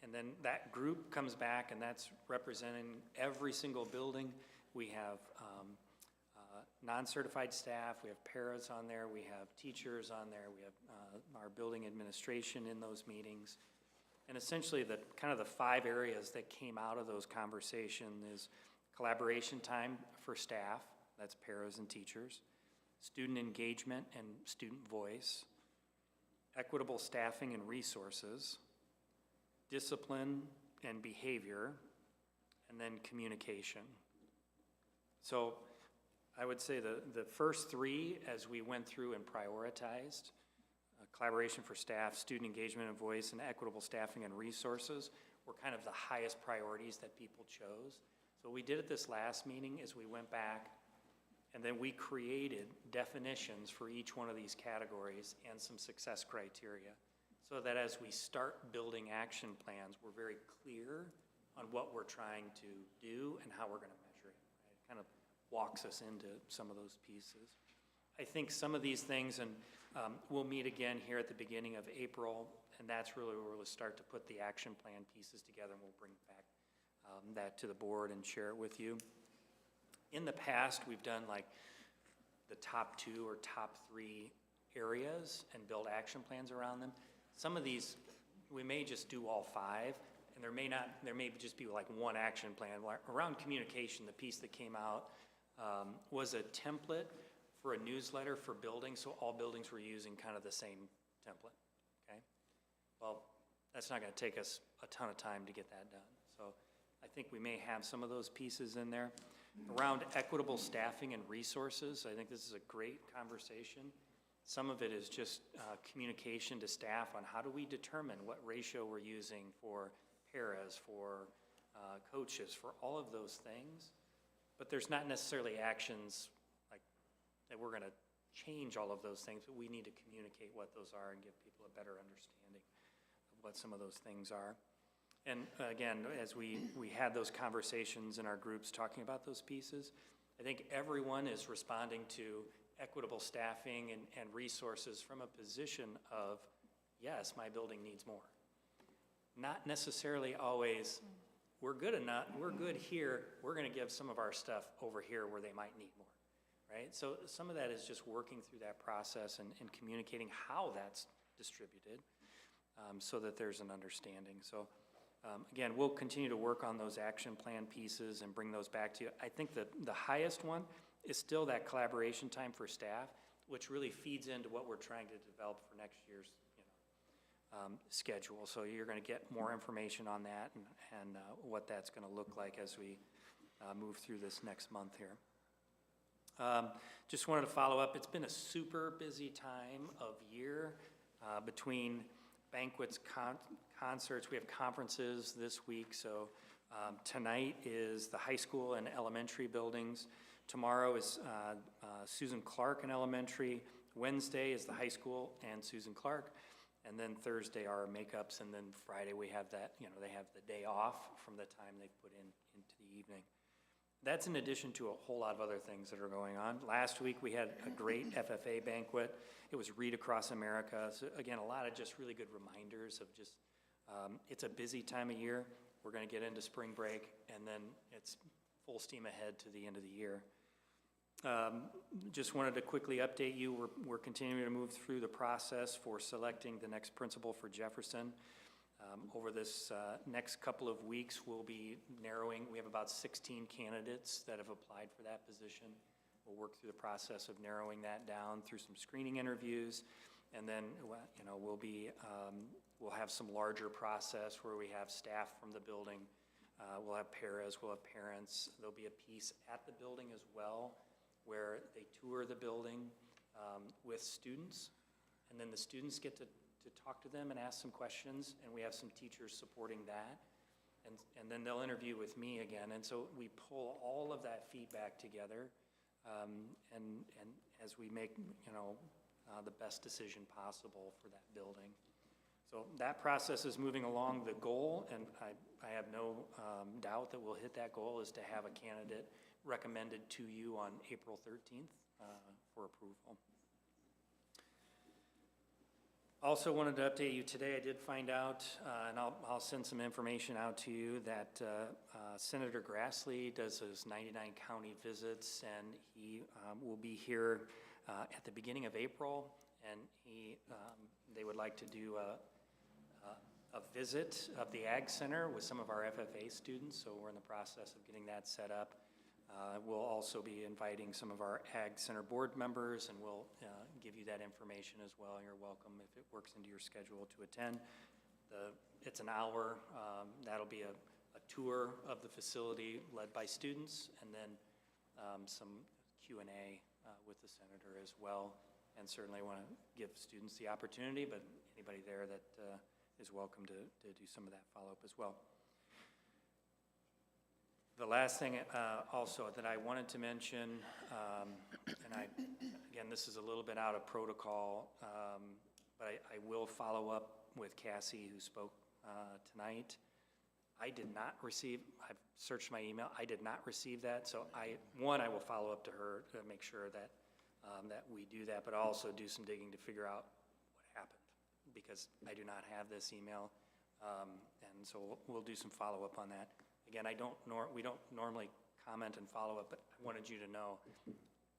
and then that group comes back, and that's representing every single building. We have non-certified staff, we have paras on there, we have teachers on there, we have our building administration in those meetings. And essentially kind of the 5 areas that came out of those conversations is collaboration time for staff, that's paras and teachers, student engagement and student voice, equitable staffing and resources, discipline and behavior, and then communication. So I would say the first 3, as we went through and prioritized, collaboration for staff, student engagement and voice, and equitable staffing and resources were kind of the highest priorities that people chose. So what we did at this last meeting is we went back and then we created definitions for each one of these categories and some success criteria so that as we start building action plans, we're very clear on what we're trying to do and how we're going to measure it. Right? It kind of walks us into some of those pieces. I think some of these things, and we'll meet again here at the beginning of April, and that's really where we'll start to put the action plan pieces together, and we'll bring back that to the board and share it with you. In the past, we've done like the top 2 or top 3 areas and build action plans around them. Some of these, we may just do all 5, and there may just be like one action plan. Around communication, the piece that came out was a template for a newsletter for buildings, so all buildings were using kind of the same template, okay? Well, that's not gonna take us a ton of time to get that done. So I think we may have some of those pieces in there. Around equitable staffing and resources, I think this is a great conversation. Some of it is just communication to staff on how do we determine what ratio we're using for paras, for coaches, for all of those things. But there's not necessarily actions like that we're gonna change all of those things, but we need to communicate what those are and give people a better understanding of what some of those things are. And again, as we had those conversations in our groups talking about those pieces, I think everyone is responding to equitable staffing and resources from a position of, yes, my building needs more. Not necessarily always, we're good enough, we're good here, we're gonna give some of our stuff over here where they might need more, right? So some of that is just working through that process and communicating how that's distributed, so that there's an understanding. So, again, we'll continue to work on those action plan pieces and bring those back to you. I think that the highest one is still that collaboration time for staff, which really feeds into what we're trying to develop for next year's, schedule. So you're gonna get more information on that and what that's gonna look like as we move through this next month here. Just wanted to follow up. It's been a super busy time of year between banquets, concerts. We have conferences this week. So tonight is the high school and elementary buildings. Tomorrow is Susan Clark in elementary. Wednesday is the high school and Susan Clark. And then Thursday are our makeups. And then Friday we have that, they have the day off from the time they put into the evening. That's in addition to a whole lot of other things that are going on. Last week we had a great FFA banquet. It was Read Across America. So again, a lot of just really good reminders of just, it's a busy time of year. We're gonna get into spring break and then it's full steam ahead to the end of the year. Just wanted to quickly update you. We're continuing to move through the process for selecting the next principal for Jefferson. Over this next couple of weeks, we'll be narrowing. We have about 16 candidates that have applied for that position. We'll work through the process of narrowing that down through some screening interviews, and then we'll have some larger process where we have staff from the building. We'll have paras, we'll have parents. There'll be a piece at the building as well where they tour the building with students, and then the students get to talk to them and ask some questions, and we have some teachers supporting that. And then they'll interview with me again. And so we pull all of that feedback together and as we make, the best decision possible for that building. So that process is moving along. The goal, and I have no doubt that we'll hit that goal, is to have a candidate recommended to you on April 13th for approval. Also wanted to update you today. I did find out, and I'll send some information out to you, that Senator Grassley does his 99 county visits, and he will be here at the beginning of April, and they would like to do a visit of the Ag Center with some of our FFA students, so we're in the process of getting that set up. We'll also be inviting some of our Ag Center board members, and we'll give you that information as well. You're welcome if it works into your schedule to attend. It's an hour. That'll be a tour of the facility led by students, and then some Q&A with the senator as well. And certainly want to give students the opportunity, but anybody there that is welcome to do some of that follow-up as well. The last thing also that I wanted to mention, and again, this is a little bit out of protocol, but I will follow up with Cassie, who spoke tonight. I did not receive, I've searched my email, I did not receive that, so I will follow up to her to make sure that that we do that, but also do some digging to figure out what happened, because I do not have this email, and so we'll do some follow-up on that. Again, we don't normally comment and follow up, but I wanted you to know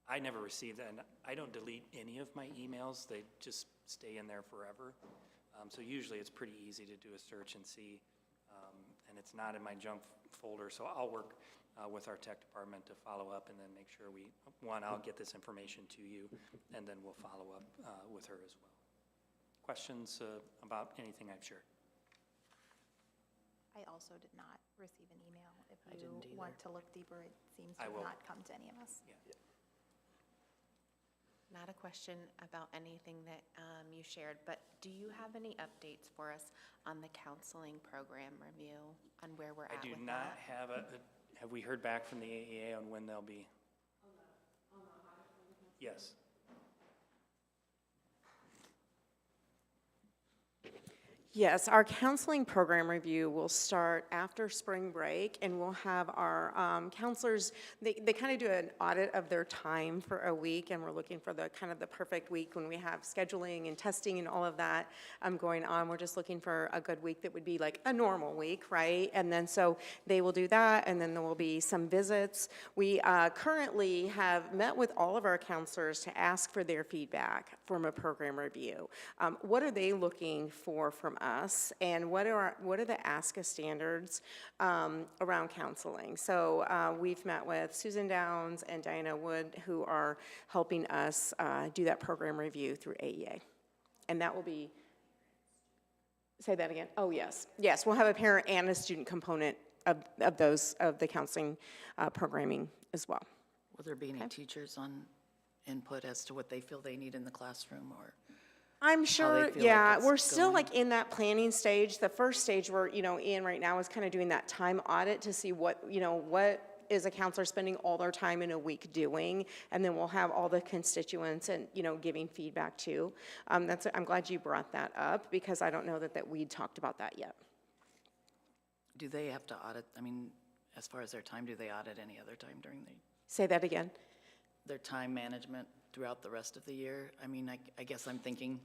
I never received that, and I don't delete any of my emails. They just stay in there forever. So usually it's pretty easy to do a search and see, and it's not in my junk folder. So I'll work with our tech department to follow up and then make sure I'll get this information to you, and then we'll follow up with her as well. Questions about anything I've shared? I also did not receive an email. If I didn't you either. want to look deeper, it seems to I have will. not come to any of us. Yeah. Not a question about anything that you shared, but do you have any updates for us on the counseling program review, on where we're at I do with not that? have have we heard back from the AEA on when they'll be? Yes. Yes, our counseling program review will start after spring break, and we'll have our counselors, they kind of do an audit of their time for a week, and we're looking for the kind of the perfect week when we have scheduling and testing and all of that going on. We're just looking for a good week that would be like a normal week, right? And then so they will do that, and then there will be some visits. We currently have met with all of our counselors to ask for their feedback from a program review. What are they looking for from us, and what are the ASCA standards around counseling? So we've met with Susan Downs and Diana Wood, who are helping us do that program review through AEA. And that will be, say that again? Oh, yes. Yes, we'll have a parent and a student component of the counseling programming as well. Will there be any teachers on input as to what they feel they need in the classroom, or? I'm how sure, they feel yeah, like we're it's still going? like in that planning stage. The first stage we're, in right now is kind of doing that time audit to see what is a counselor spending all their time in a week doing, and then we'll have all the constituents and, giving feedback too. I'm glad you brought that up, because I don't know that we talked about that yet. Do they have to audit, as far as their time, do they audit any other time during Say that again. their time management throughout the rest of the year? I guess I'm thinking,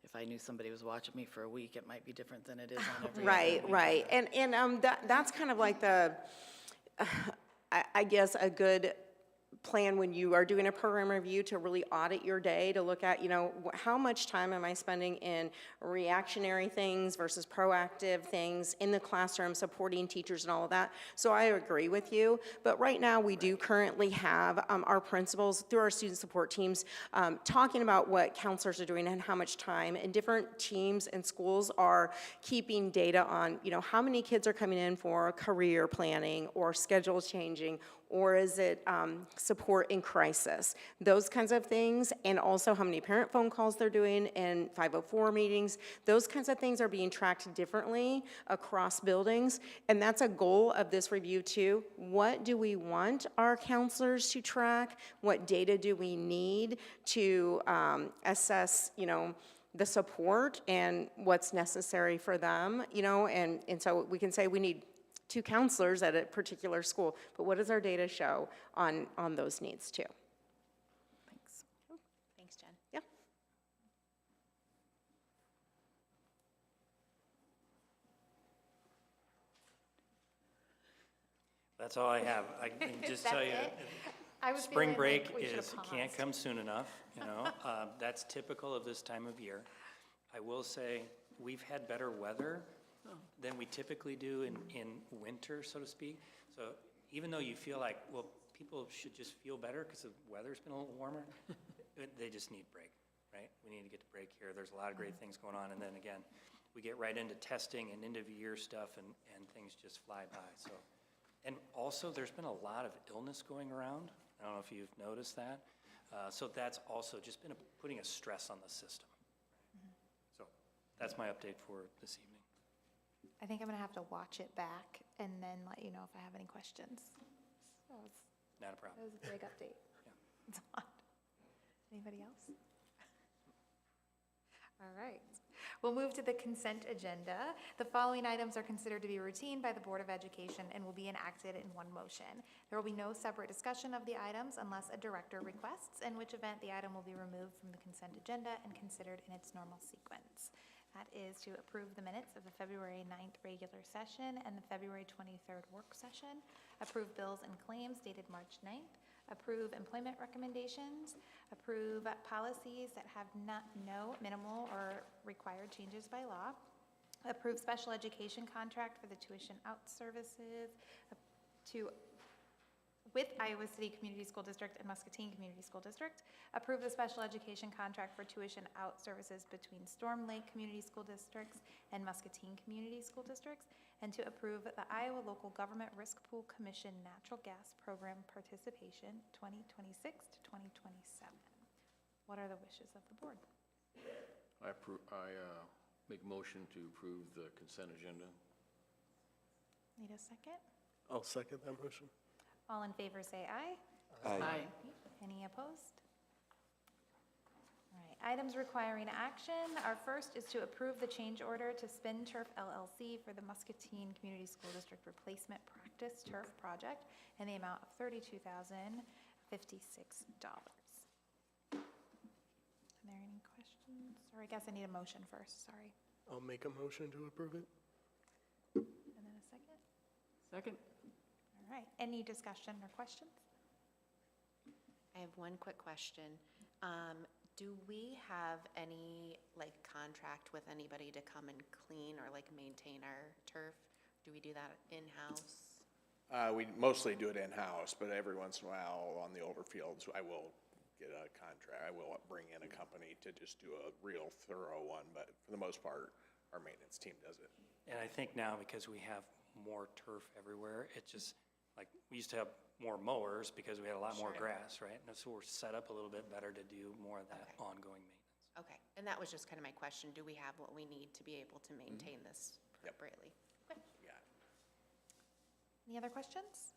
if I knew somebody was watching me for a week, it might be different than it is on every other week. Right. And that's kind of like I guess a good plan when you are doing a program review to really audit your day, to look at, how much time am I spending in reactionary things versus proactive things in the classroom, supporting teachers and all of that. So I agree with you, but right now we do currently have our principals through our student support teams talking about what counselors are doing and how much time, and different teams and schools are keeping data on, how many kids are coming in for career planning or schedule changing, or is it support in crisis? Those kinds of things, and also how many parent phone calls they're doing in 504 meetings. Those kinds of things are being tracked differently across buildings, and that's a goal of this review too. What do we want our counselors to track? What data do we need to assess, the support and what's necessary for them, and so we can say we need 2 counselors at a particular school, but what does our data show on those needs too? Thanks. Thanks, Jen. Yeah. That's all I have. I can just tell you, I was spring feeling break like we should've can't paused. come soon enough, That's typical of this time of year. I will say, we've had better weather than we typically do in winter, so to speak. So even though you feel like, well, people should just feel better because the weather's been a little warmer, they just need break, right? We need to get to break here. There's a lot of great things going on. And then again, we get right into testing and end of year stuff, and things just fly by. So, and also there's been a lot of illness going around. I don't know if you've noticed that. So that's also just been putting a stress on the system. So that's my update for this evening. I think I'm gonna have to watch it back and then let you know if I have any questions. Not a problem. That was a big update. It's a lot. Anybody else? All right. We'll move to the consent agenda. The following items are considered to be routine by the Board of Education and will be enacted in one motion. There will be no separate discussion of the items unless a director requests, in which event the item will be removed from the consent agenda and considered in its normal sequence. That is to approve the minutes of the February 9th regular session and the February 23rd work session, approve bills and claims dated March 9th, approve employment recommendations, approve policies that have no minimal or required changes by law, approve special education contract for the tuition out services with Iowa City Community School District and Muscatine Community School District, approve the special education contract for tuition out services between Storm Lake Community School Districts and Muscatine Community School Districts, and to approve the Iowa Local Government Risk Pool Commission Natural Gas Program Participation 2026 to 2027. What are the wishes of the board? I make a motion to approve the consent agenda. Need a second? I'll second that motion. All in favor say aye. Aye. Any opposed? All right. right, items requiring action. Our first is to approve the change order to Spin Turf LLC for the Muscatine Community School District Replacement Practice Turf Project in the amount of $32,056. Are there any questions? Or I guess I need a motion first, sorry. I'll make a motion to approve it. And then a second. Second? All right, any discussion or questions? I have one quick question. Do we have any, like, contract with anybody to come and clean or, like, maintain our turf? Do we do that in-house? We mostly do it in-house, but every once in a while on the older fields, I will get a contract. I will bring in a company to just do a real thorough one, but for the most part, our maintenance team does it. And I think now, because we have more turf everywhere, it just, like, we used to have more mowers because we had a lot more Sure. grass, right? And so we're set up a little bit better to do more of that ongoing maintenance. Okay, and that was just kind of my question. Do we have what we need to be able to maintain this Yep. appropriately? Yeah. Any other questions?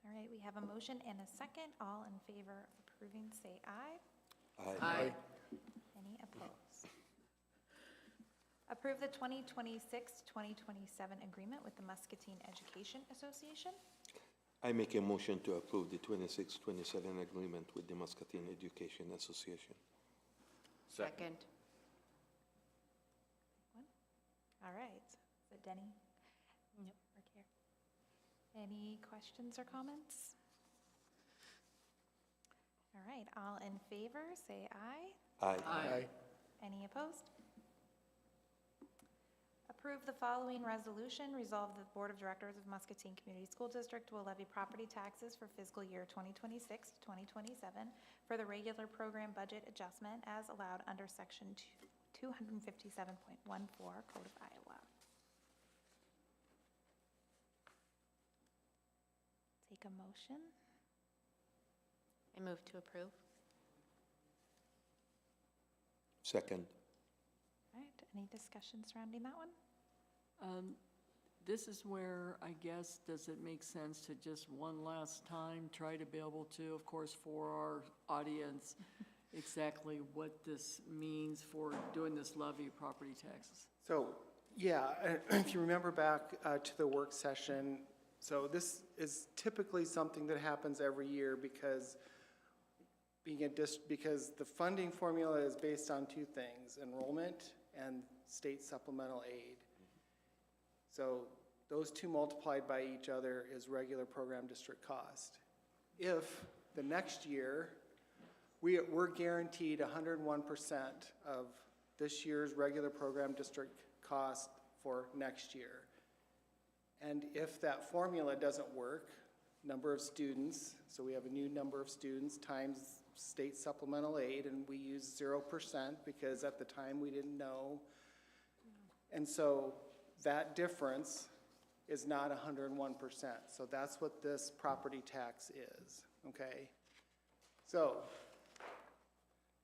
All right, we have a motion and a second. All in favor of approving, say aye. Aye. Any opposed? Approve the 2026-2027 agreement with the Muscatine Education Association. I make a motion to approve the 26-27 agreement with the Muscatine Education Association. Second. All right, is it Denny? Yep. Or Karen? Any questions or comments? All right, all in favor, say aye. Aye. Any opposed? Approve the following resolution. Resolve that the Board of Directors of Muscatine Community School District will levy property taxes for fiscal year 2026-2027 for the regular program budget adjustment as allowed under Section 257.14 Code of Iowa. Take a motion. I move to approve. Second. All right, any discussion surrounding that one? This is where, I guess, does it make sense to just one last time try to be able to, of course, for our audience, exactly what this means for doing this levy of property taxes? So, yeah, if you remember back to the work session, so this is typically something that happens every year because because the funding formula is based on two things, enrollment and state supplemental aid. So those two multiplied by each other is regular program district cost. If the next year, we're guaranteed 101% of this year's regular program district cost for next year. And if that formula doesn't work, number of students, so we have a new number of students times state supplemental aid, and we use 0% because at the time we didn't know. And so that difference is not 101%. So that's what this property tax is, okay? So,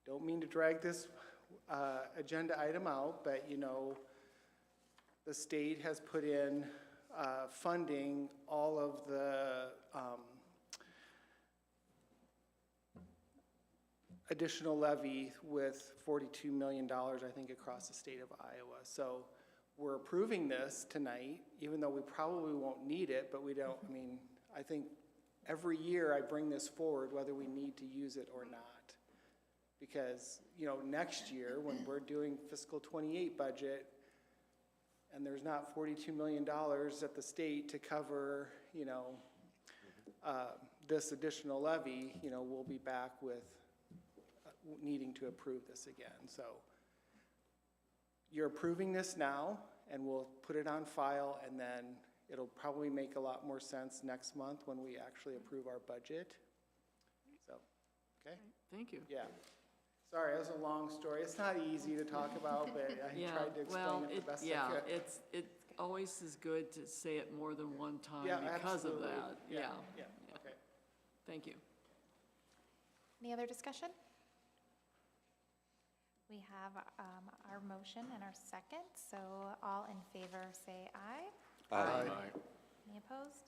don't mean to drag this agenda item out, but you know, the state has put in funding all of the additional levy with $42 million, I think, across the state of Iowa. So we're approving this tonight, even though we probably won't need it, but we don't, I mean, I think every year I bring this forward, whether we need to use it or not. Because, you know, next year, when we're doing fiscal 28 budget, and there's not $42 million at the state to cover, you know, this additional levy, you know, we'll be back with needing to approve this again. So you're approving this now, and we'll put it on file, and then it'll probably make a lot more sense next month when we actually approve our budget. So, okay? Thank you. Yeah. Sorry, that was a long story. It's not easy to talk about, but I tried to explain it the best I could. It always is good to say it more than one time Yeah, because absolutely. of that. Yeah, okay. Thank you. Any other discussion? We have our motion and our second, so all in favor say aye. Aye. Any opposed?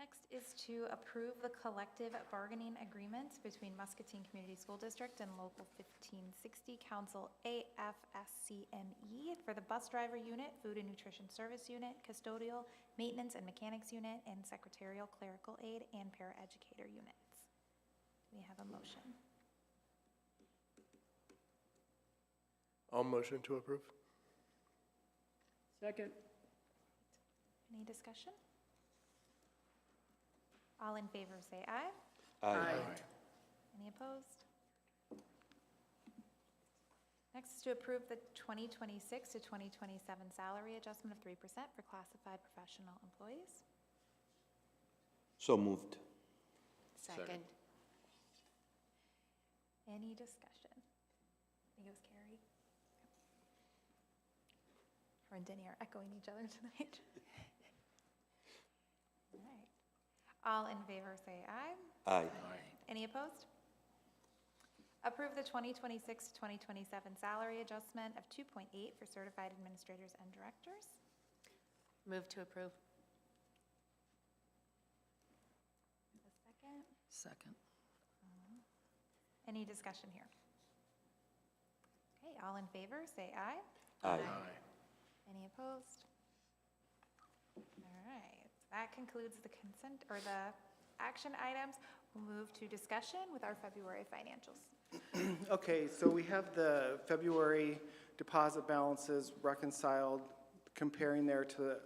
Next is to approve the collective bargaining agreements between Muscatine Community School District and Local 1560 Council AFSCME for the bus driver unit, food and nutrition service unit, custodial, maintenance and mechanics unit, and secretarial clerical aid and paraeducator units. Do we have a motion? I'll motion to approve. Second. Any discussion? All in favor say aye. Aye. Any opposed? Next is to approve the 2026 to 2027 salary adjustment of 3% for classified professional employees. So moved. Second. Any discussion? I think it was Carrie. Her and Denny are echoing each other tonight. All right. All in favor say aye. Aye. Any opposed? Approve the 2026 to 2027 salary adjustment of 2.8 for certified administrators and directors. Move to approve. A second. Second. Any discussion here? Okay, all in favor say aye. Aye. Any opposed? All right, that concludes the consent or the action items. We'll move to discussion with our February financials. Okay, so we have the February deposit balances reconciled, comparing there to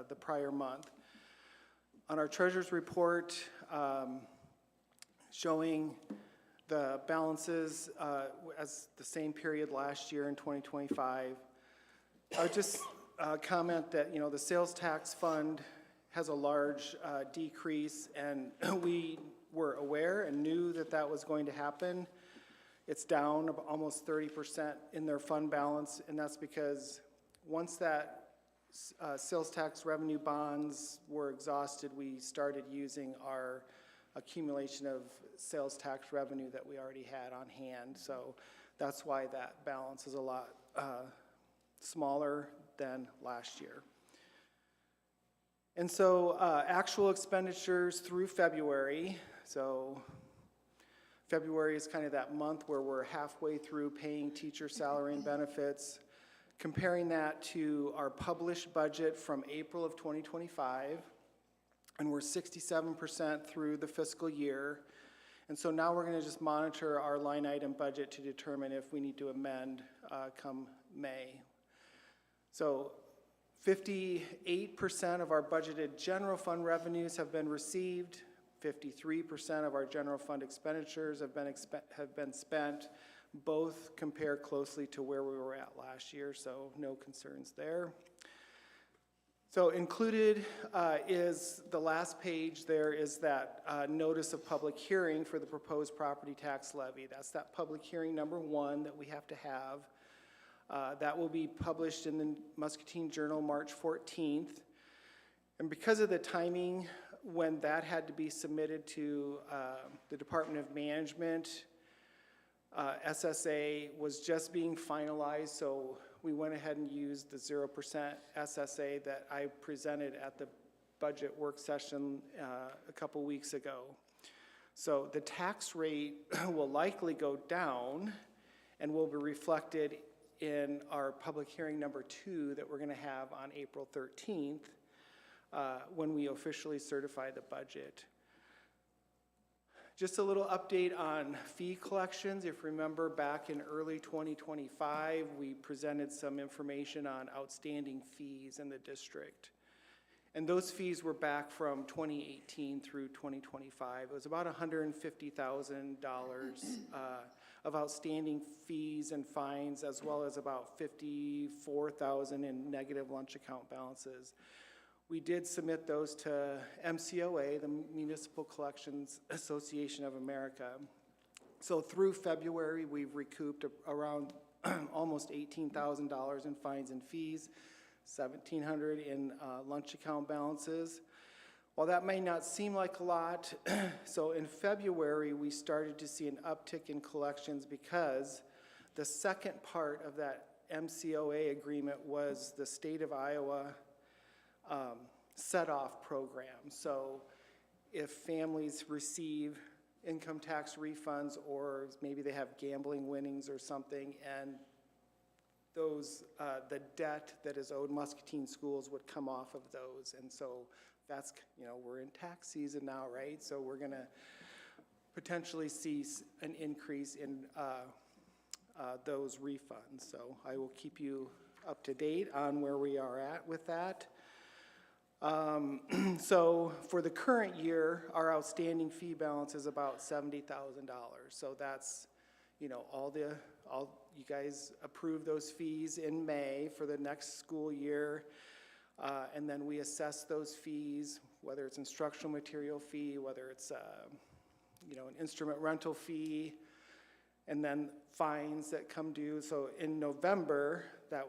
the prior month. On our treasurer's report, showing the balances as the same period last year in 2025. I would just comment that, the sales tax fund has a large decrease, and we were aware and knew that that was going to happen. It's down almost 30% in their fund balance, and that's because once that sales tax revenue bonds were exhausted, we started using our accumulation of sales tax revenue that we already had on hand. So that's why that balance is a lot smaller than last year. And so actual expenditures through February, so February is kind of that month where we're halfway through paying teacher salary and benefits. Comparing that to our published budget from April of 2025, and we're 67% through the fiscal year. And so now we're going to just monitor our line item budget to determine if we need to amend come May. So 58% of our budgeted general fund revenues have been received. 53% of our general fund expenditures have been spent. Both compare closely to where we were at last year, so no concerns there. So included is the last page. There is that notice of public hearing for the proposed property tax levy. That's that public hearing number 1 that we have to have. That will be published in the Muscatine Journal March 14th. And because of the timing when that had to be submitted to the Department of Management, SSA was just being finalized, so we went ahead and used the 0% SSA that I presented at the budget work session a couple weeks ago. So the tax rate will likely go down and will be reflected in our public hearing number 2 that we're going to have on April 13th when we officially certify the budget. Just a little update on fee collections. If you remember, back in early 2025, we presented some information on outstanding fees in the district. And those fees were back from 2018 through 2025. It was about $150,000 of outstanding fees and fines, as well as about $54,000 in negative lunch account balances. We did submit those to MCOA, the Municipal Collections Association of America. So through February, we've recouped around almost $18,000 in fines and fees, $1,700 in lunch account balances. While that may not seem like a lot, so in February, we started to see an uptick in collections because the second part of that MCOA agreement was the state of Iowa set-off program. So if families receive income tax refunds, or maybe they have gambling winnings or something, and those, the debt that is owed Muscatine schools would come off of those. And so that's, you know, we're in tax season now, right? So we're gonna potentially see an increase in those refunds. So I will keep you up to date on where we are at with that. So for the current year, our outstanding fee balance is about $70,000. So that's, you know, all you guys approved those fees in May for the next school year. And then we assess those fees, whether it's instructional material fee, whether it's, you know, an instrument rental fee, and then fines that come due. So in November, that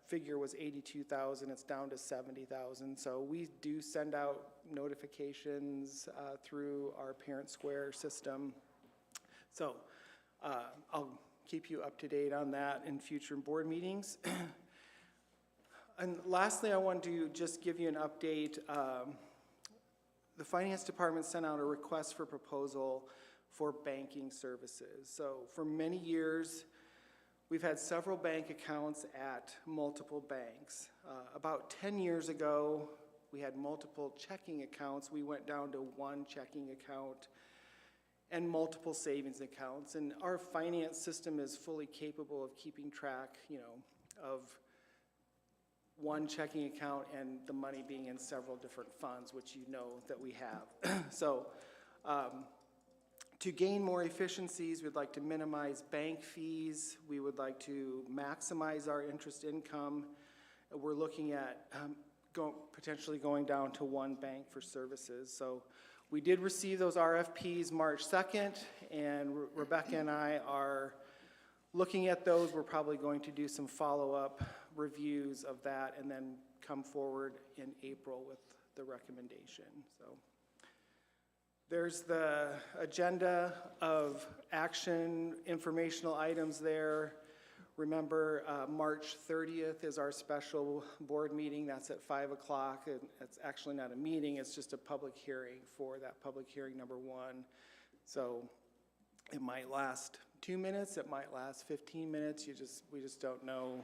figure was 82,000, it's down to 70,000. So we do send out notifications through our Parent Square system. So I'll keep you up to date on that in future board meetings. And lastly, I want to just give you an update. The Finance Department sent out a request for proposal for banking services. So for many years, we've had several bank accounts at multiple banks. About 10 years ago, we had multiple checking accounts. We went down to one checking account and multiple savings accounts. And our finance system is fully capable of keeping track, you know, of one checking account and the money being in several different funds, which you know that we have. So to gain more efficiencies, we'd like to minimize bank fees. We would like to maximize our interest income. We're looking at potentially going down to one bank for services. So we did receive those RFPs March 2nd, and Rebecca and I are looking at those. We're probably going to do some follow-up reviews of that and then come forward in April with the recommendation. So there's the agenda of action informational items there. Remember, March 30th is our special board meeting. That's at 5 o'clock. And it's actually not a meeting, it's just a public hearing for that public hearing number 1. So it might last 2 minutes, it might last 15 minutes. We just don't know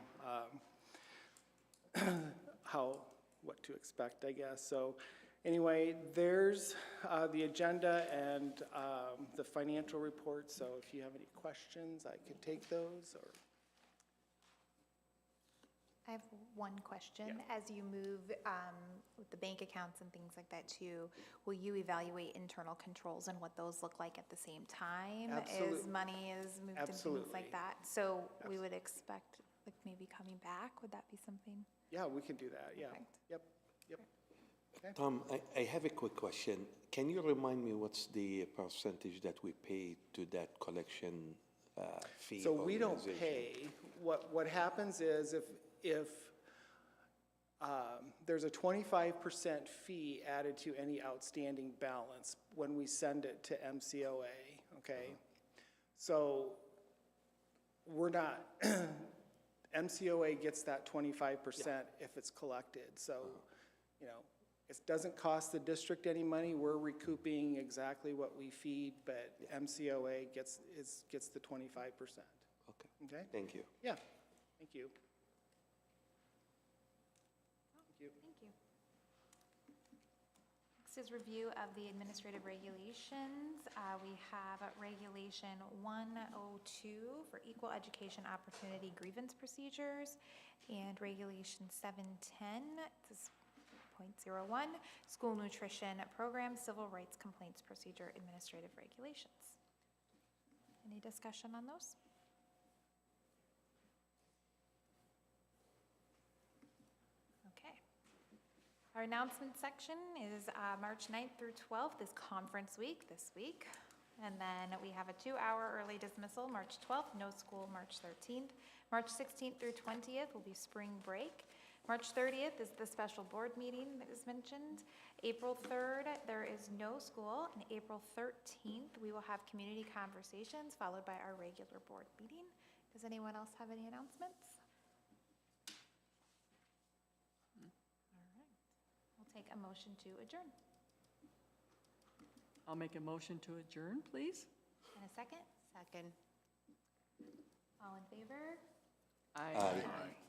what to expect, I guess. So anyway, there's the agenda and the financial report. So if you have any questions, I could take those. Or I have one question. Yeah. As you move with the bank accounts and things like that too, will you evaluate internal controls and what those look like at the same time? Absolutely. As money is moved and Absolutely. things like that? So we would expect like maybe coming back? Would that be something? yeah, we can do that. Yeah. Perfect. Yep. Yep. Okay. Tom, I have a quick question. Can you remind me what's the percentage that we pay to that collection fee? So we don't organization? pay. What happens is if there's a 25% fee added to any outstanding balance when we send it to MCOA, okay? So we're not, MCOA gets that 25% if it's collected. So, you know, it doesn't cost the district any money. We're recouping exactly what we feed, but MCOA gets the 25%. Okay. Okay? Thank you. Yeah, thank you. Thank you. Next is review of the administrative regulations. We have Regulation 102 for equal education opportunity grievance procedures, and Regulation 710, this is .01, school nutrition program, civil rights complaints procedure, administrative regulations. Any discussion on those? Okay. Our announcement section is March 9th through 12th is conference week this week. And then we have a 2-hour early dismissal, March 12th, no school, March 13th. March 16th through 20th will be spring break. March 30th is the special board meeting that was mentioned. April 3rd, there is no school. And April 13th, we will have community conversations followed by our regular board meeting. Does anyone else have any announcements? All right. We'll take a motion to adjourn. I'll make a motion to adjourn, please. And a second? Second. All in favor? Aye.